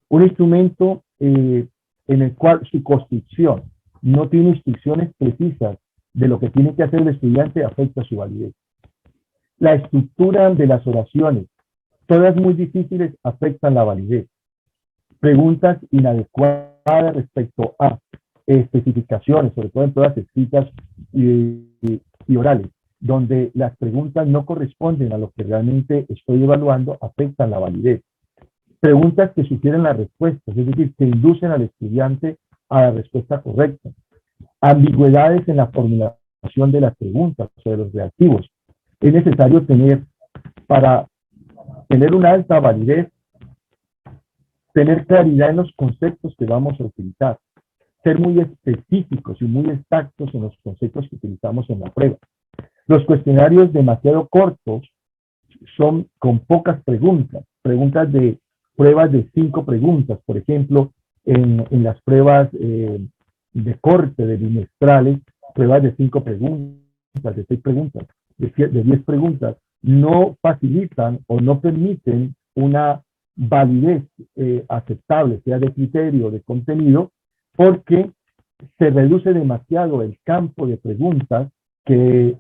Un instrumento en el cual su construcción no tiene instrucciones precisas de lo que tiene que hacer el estudiante afecta su validez. La estructura de las oraciones, todas muy difíciles, afectan la validez. Preguntas inadecuadas respecto a especificaciones, sobre todo en pruebas escritas y orales, donde las preguntas no corresponden a lo que realmente estoy evaluando, afectan la validez. Preguntas que sugieren las respuestas, es decir, que inducen al estudiante a la respuesta correcta. Ambigüedades en la formulación de las preguntas o de los reactivos. Es necesario para tener una alta validez, tener claridad en los conceptos que vamos a utilizar, ser muy específicos y muy exactos en los conceptos que utilizamos en la prueba. Los cuestionarios demasiado cortos son con pocas preguntas de pruebas de 5 preguntas. Por ejemplo, en las pruebas de corte, de bimestrales, pruebas de 5 preguntas, de 6 preguntas, de 10 preguntas, no facilitan o no permiten una validez aceptable, sea de criterio o de contenido, porque se reduce demasiado el campo de preguntas que,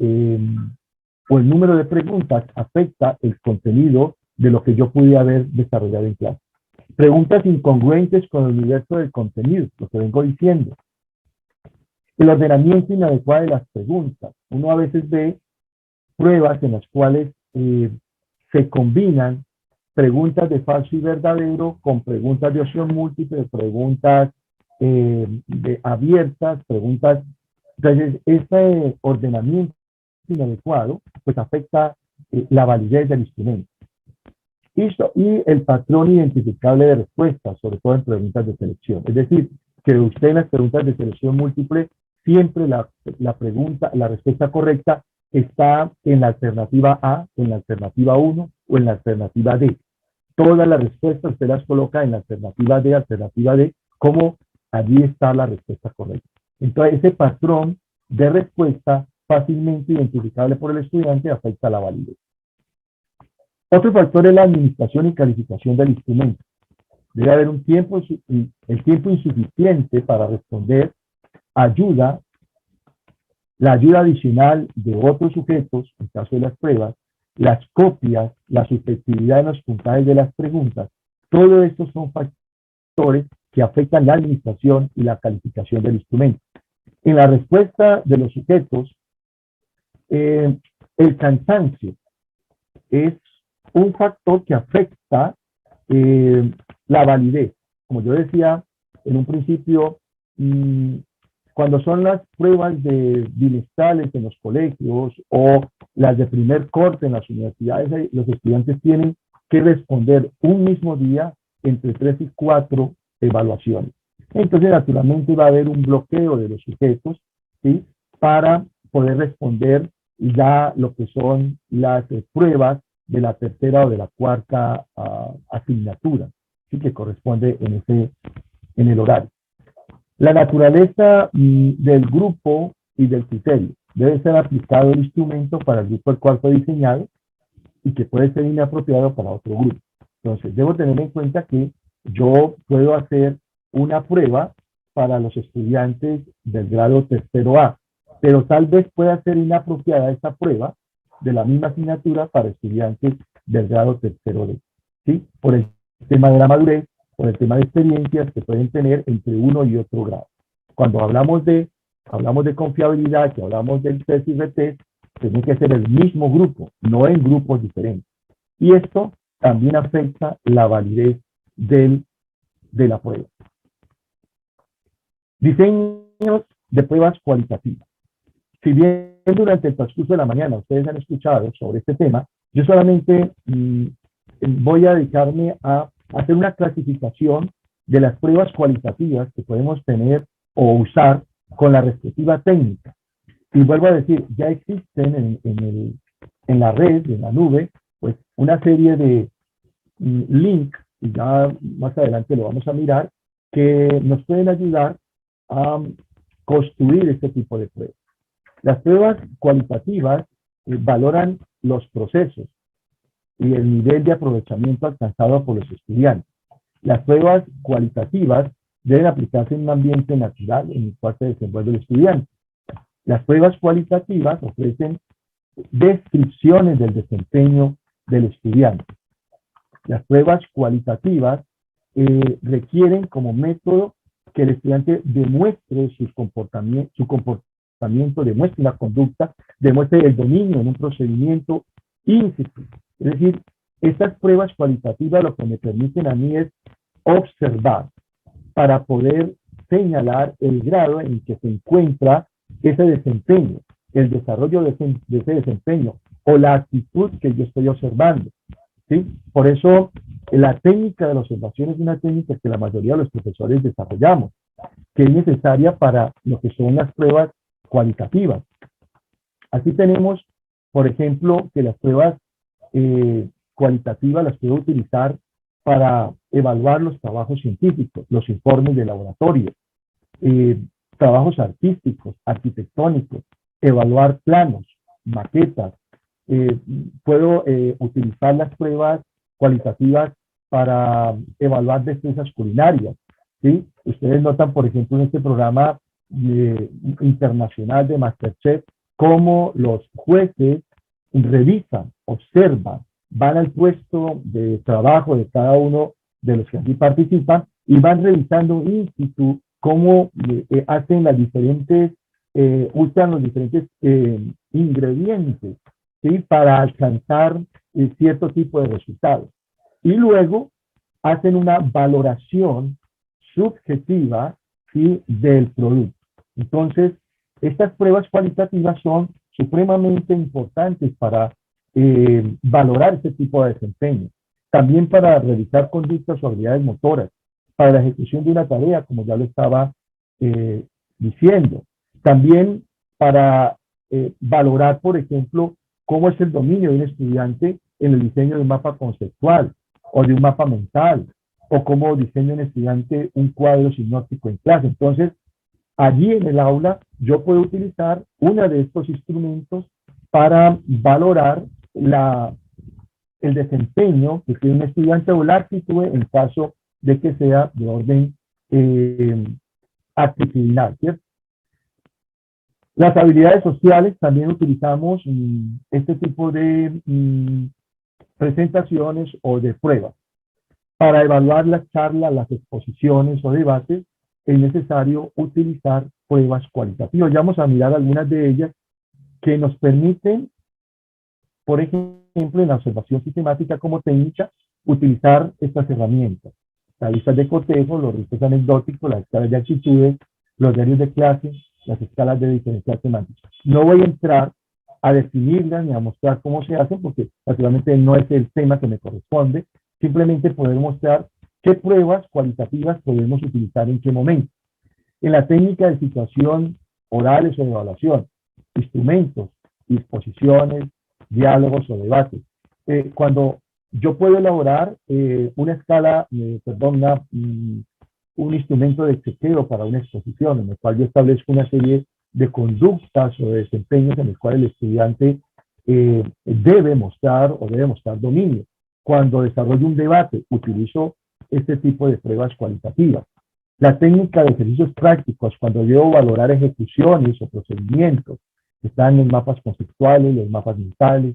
o el número de preguntas afecta el contenido de lo que yo pude haber desarrollado en clase. Preguntas incongruentes con el universo del contenido, lo que vengo diciendo. El ordenamiento inadecuado de las preguntas. Uno a veces ve pruebas en las cuales se combinan preguntas de falso y verdadero con preguntas de opción múltiple, preguntas abiertas, preguntas. Entonces, este ordenamiento inadecuado pues afecta la validez del instrumento. Y el patrón identificable de respuestas, sobre todo en preguntas de selección. Es decir, que usted en las preguntas de selección múltiple, siempre la respuesta correcta está en la alternativa A, en la alternativa 1 o en la alternativa D. Todas las respuestas usted las coloca en la alternativa D, como allí está la respuesta correcta. Entonces, ese patrón de respuesta fácilmente identificable por el estudiante afecta la validez. Otro factor es la administración y calificación del instrumento. Debe haber el tiempo insuficiente para responder. La ayuda adicional de otros sujetos, en caso de las pruebas, las copias, la susceptibilidad de los puntajes de las preguntas. Todo esto son factores que afectan la administración y la calificación del instrumento. En la respuesta de los sujetos, el cansancio es un factor que afecta la validez. Como yo decía en un principio, cuando son las pruebas de bimestrales en los colegios o las de primer corte en las universidades, los estudiantes tienen que responder un mismo día entre 3 y 4 evaluaciones. Entonces, naturalmente, va a haber un bloqueo de los sujetos, ¿sí?, para poder responder ya lo que son las pruebas de la tercera o de la cuarta asignatura, ¿sí?, que corresponde en el horario. La naturaleza del grupo y del criterio. Debe ser aplicado el instrumento para el grupo al cual fue diseñado y que puede ser inapropiado para otro grupo. Entonces, debo tener en cuenta que yo puedo hacer una prueba para los estudiantes del grado tercero A, pero tal vez pueda ser inapropiada esa prueba de la misma asignatura para estudiantes del grado tercero D, ¿sí?, por el tema de la madurez, por el tema de experiencias que pueden tener entre uno y otro grado. Cuando hablamos de confiabilidad, que hablamos del test y retest, tiene que ser el mismo grupo, no en grupos diferentes. Y esto también afecta la validez de la prueba. Diseños de pruebas cualitativas. Si bien durante el transcurso de la mañana ustedes han escuchado sobre este tema, yo solamente voy a dedicarme a hacer una clasificación de las pruebas cualitativas que podemos tener o usar con la respectiva técnica. Y vuelvo a decir, ya existen en la red, en la nube, pues una serie de links, y ya más adelante lo vamos a mirar, que nos pueden ayudar a construir este tipo de pruebas. Las pruebas cualitativas valoran los procesos y el nivel de aprovechamiento alcanzado por los estudiantes. Las pruebas cualitativas deben aplicarse en un ambiente natural en el cual se desenvuelve el estudiante. Las pruebas cualitativas ofrecen descripciones del desempeño del estudiante. Las pruebas cualitativas requieren como método que el estudiante demuestre su comportamiento, demuestre la conducta, demuestre el dominio en un procedimiento in situ. Es decir, estas pruebas cualitativas lo que me permiten a mí es observar para poder señalar el grado en el que se encuentra ese desempeño, el desarrollo de ese desempeño o la actitud que yo estoy observando, ¿sí? Por eso la técnica de la observación es una técnica que la mayoría de los profesores desarrollamos, que es necesaria para lo que son las pruebas cualitativas. Aquí tenemos, por ejemplo, que las pruebas cualitativas las puedo utilizar para evaluar los trabajos científicos, los informes de laboratorio, eh, trabajos artísticos, arquitectónicos, evaluar planos, maquetas. Eh, Puedo utilizar las pruebas cualitativas para evaluar destrezas culinarias. ¿Sí? Ustedes notan, por ejemplo, en este programa internacional de MasterChef, cómo los jueces revisan, observan, van al puesto de trabajo de cada uno de los que aquí participan y van revisando in situ cómo hacen las diferentes, usan los diferentes ingredientes, ¿sí? Para alcanzar cierto tipo de resultados. Y luego hacen una valoración subjetiva, ¿sí? Del producto. Entonces, estas pruebas cualitativas son supremamente importantes para valorar este tipo de desempeño. También para revisar conductas o habilidades motoras, para la ejecución de una tarea, como ya lo estaba diciendo. También para valorar, por ejemplo, cómo es el dominio de un estudiante en el diseño de un mapa conceptual o de un mapa mental, o cómo diseña un estudiante un cuadro sinóptico en clase. Entonces, allí en el aula yo puedo utilizar uno de estos instrumentos para valorar el desempeño que tiene un estudiante o la actitud en caso de que sea de orden actitudinal, ¿cierto? Las habilidades sociales, también utilizamos este tipo de presentaciones o de pruebas. Para evaluar las charlas, las exposiciones o debates, es necesario utilizar pruebas cualitativas. Ya vamos a mirar algunas de ellas que nos permiten, por ejemplo, en la observación sistemática como técnica, utilizar estas herramientas. Las listas de cotejo, los registros anecdóticos, las escalas de actitudes, los diarios de clase, las escalas de diferencial semántica. No voy a entrar a definirlas ni a mostrar cómo se hacen, porque naturalmente no es el tema que me corresponde, simplemente poder mostrar qué pruebas cualitativas podemos utilizar en qué momento. En la técnica de situación orales o de evaluación, instrumentos, disposiciones, diálogos o debates. Cuando yo puedo elaborar una escala, un instrumento de chequeo para una exposición, en el cual yo establezco una serie de conductas o de desempeños en el cual el estudiante debe mostrar dominio. Cuando desarrollo un debate, utilizo este tipo de pruebas cualitativas. La técnica de ejercicios prácticos, cuando debo valorar ejecuciones o procedimientos, están los mapas conceptuales, los mapas mentales,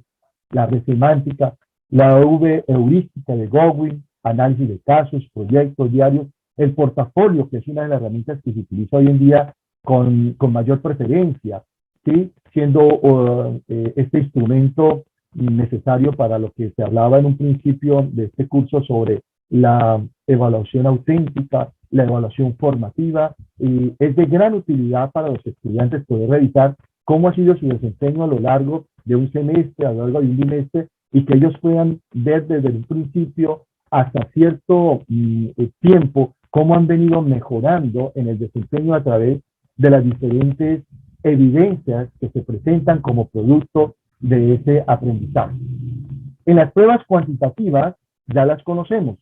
la red semántica, la heurística de Gowin, análisis de casos, proyectos, diarios, el portafolio, que es una de las herramientas que se utiliza hoy en día con mayor preferencia, ¿sí? Siendo este instrumento necesario para lo que se hablaba en un principio de este curso sobre la evaluación auténtica, la evaluación formativa, y es de gran utilidad para los estudiantes poder revisar cómo ha sido su desempeño a lo largo de un semestre, a lo largo de un bimestre, y que ellos puedan ver desde un principio hasta cierto tiempo cómo han venido mejorando en el desempeño a través de las diferentes evidencias que se presentan como producto de ese aprendizaje. En las pruebas cuantitativas ya las conocemos.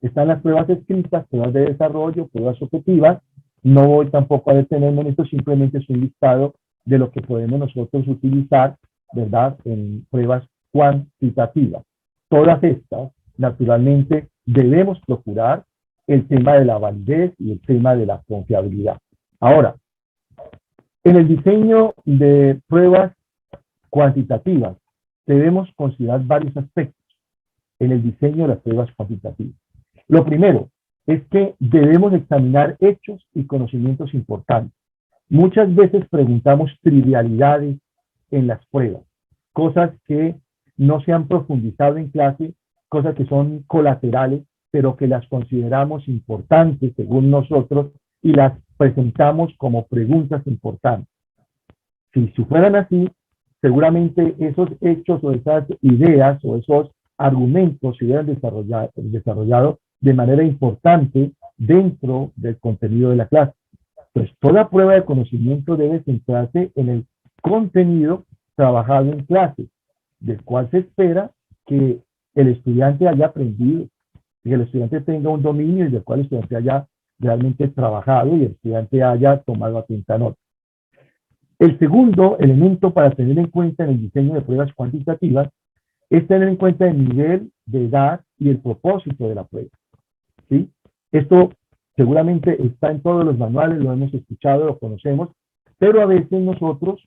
Están las pruebas escritas, pruebas de desarrollo, pruebas objetivas. No voy tampoco a detenerme en esto, simplemente es un listado de lo que podemos nosotros utilizar, ¿verdad?, en pruebas cuantitativas. Todas estas, naturalmente, debemos procurar el tema de la validez y el tema de la confiabilidad. Ahora, en el diseño de pruebas cuantitativas, debemos considerar varios aspectos en el diseño de las pruebas cuantitativas. Lo primero es que debemos examinar hechos y conocimientos importantes. Muchas veces preguntamos trivialidades en las pruebas, cosas que no se han profundizado en clase, cosas que son colaterales, pero que las consideramos importantes según nosotros y las presentamos como preguntas importantes. Si fueran así, seguramente esos hechos o esas ideas o esos argumentos se hubieran desarrollado de manera importante dentro del contenido de la clase. Pues toda prueba de conocimiento debe centrarse en el contenido trabajado en clase, del cual se espera que el estudiante haya aprendido, que el estudiante tenga un dominio y del cual el estudiante haya realmente trabajado y el estudiante haya tomado atenta nota. El segundo elemento para tener en cuenta en el diseño de pruebas cuantitativas es tener en cuenta el nivel de edad y el propósito de la prueba, ¿sí? Esto seguramente está en todos los manuales, lo hemos escuchado, lo conocemos, pero a veces nosotros,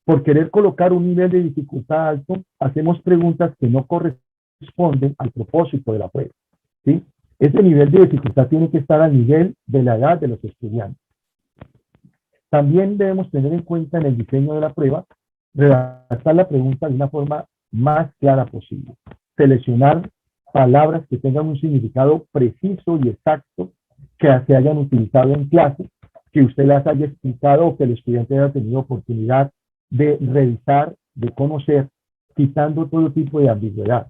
por querer colocar un nivel de dificultad alto, hacemos preguntas que no corresponden al propósito de la prueba, ¿sí? Ese nivel de dificultad tiene que estar al nivel de la edad de los estudiantes. También debemos tener en cuenta en el diseño de la prueba, redactar la pregunta de una forma más clara posible. Seleccionar palabras que tengan un significado preciso y exacto, que se hayan utilizado en clase, que usted las haya explicado o que el estudiante haya tenido oportunidad de revisar, de conocer, quitando todo tipo de ambigüedad.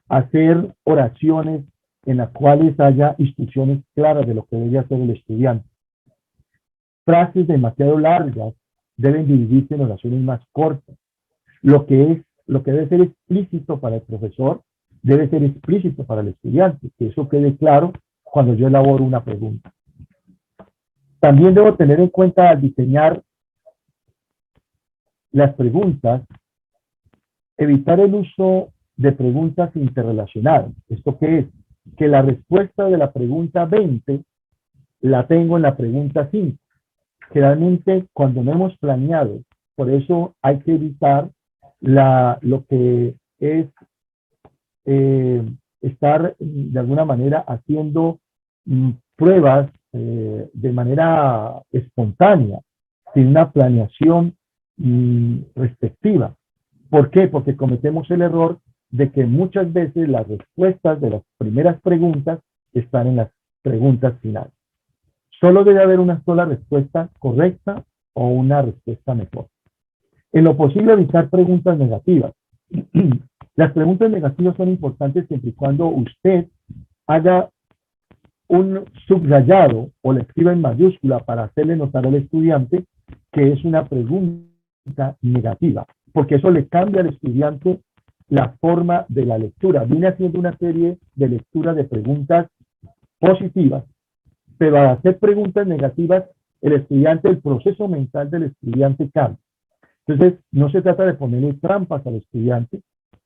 Hacer oraciones en las cuales haya instrucciones claras de lo que debe hacer el estudiante. Frases demasiado largas deben dividirse en oraciones más cortas. Lo que debe ser explícito para el profesor debe ser explícito para el estudiante, que eso quede claro cuando yo elaboro una pregunta. También debo tener en cuenta al diseñar las preguntas, evitar el uso de preguntas interrelacionadas. ¿Esto qué es? Que la respuesta de la pregunta 20 la tengo en la pregunta 5. Generalmente, cuando no hemos planeado, por eso hay que evitar lo que es estar de alguna manera haciendo pruebas de manera espontánea, sin una planeación respectiva. ¿Por qué? Porque cometemos el error de que muchas veces las respuestas de las primeras preguntas están en las preguntas finales. Solo debe haber una sola respuesta correcta o una respuesta mejor. En lo posible, evitar preguntas negativas. Las preguntas negativas son importantes siempre y cuando usted haga un subrayado o le escriba en mayúscula para hacerle notar al estudiante que es una pregunta negativa, porque eso le cambia al estudiante la forma de la lectura. Viene haciendo una serie de lectura de preguntas positivas, pero al hacer preguntas negativas, el proceso mental del estudiante cambia. Entonces, no se trata de ponerle trampas al estudiante,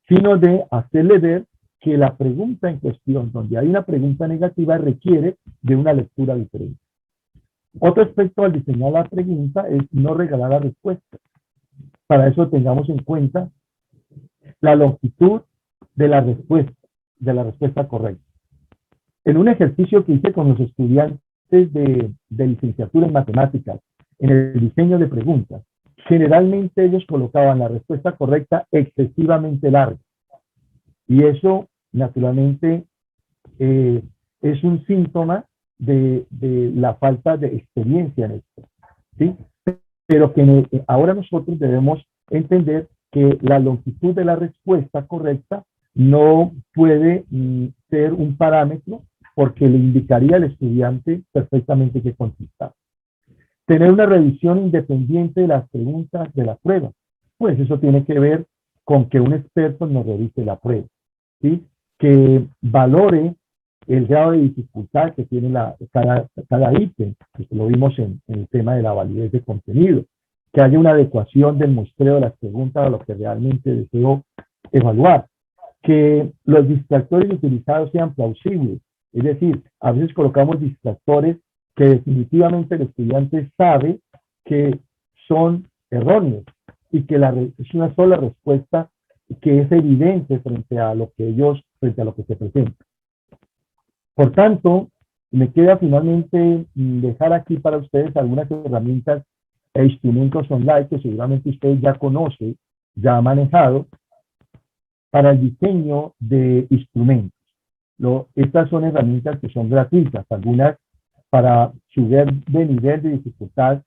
sino de hacerle ver que la pregunta en cuestión, donde hay una pregunta negativa, requiere de una lectura diferente. Otro aspecto al diseñar la pregunta es no regalar la respuesta. Para eso tengamos en cuenta la longitud de la respuesta correcta. En un ejercicio que hice con los estudiantes de licenciatura en matemáticas, en el diseño de preguntas, generalmente ellos colocaban la respuesta correcta excesivamente larga. Y eso, naturalmente, es un síntoma de la falta de experiencia en esto, ¿sí? Pero que ahora nosotros debemos entender que la longitud de la respuesta correcta no puede ser un parámetro porque le indicaría al estudiante perfectamente qué contestar. Tener una revisión independiente de las preguntas de la prueba, pues eso tiene que ver con que un experto nos revise la prueba, ¿sí? Que valore el grado de dificultad que tiene cada ítem, que lo vimos en el tema de la validez de contenido, que haya una adecuación del muestreo de las preguntas a lo que realmente deseo evaluar, que los distractores utilizados sean plausibles, es decir, a veces colocamos distractores que definitivamente el estudiante sabe que son erróneos y que es una sola respuesta que es evidente frente a lo que se presenta. Por tanto, me queda finalmente dejar aquí para ustedes algunas herramientas e instrumentos online que seguramente ustedes ya conocen, ya han manejado, para el diseño de instrumentos. Estas son herramientas que son gratuitas, algunas para subir de nivel de dificultad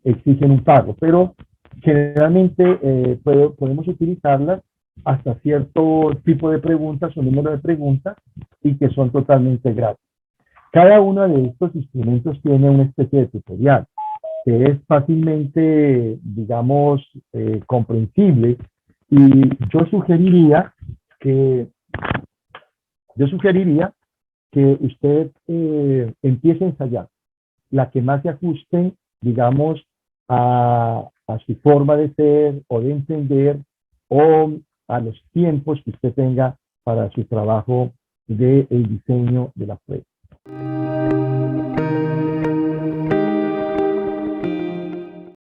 exigen un pago, pero generalmente podemos utilizarlas hasta cierto tipo de preguntas o número de preguntas y que son totalmente gratis. Cada uno de estos instrumentos tiene una especie de tutorial que es fácilmente, digamos, comprensible, y yo sugeriría que yo sugeriría que usted empiece a ensayar la que más se ajuste, digamos, a su forma de ser o de entender o a los tiempos que usted tenga para su trabajo del diseño de la prueba.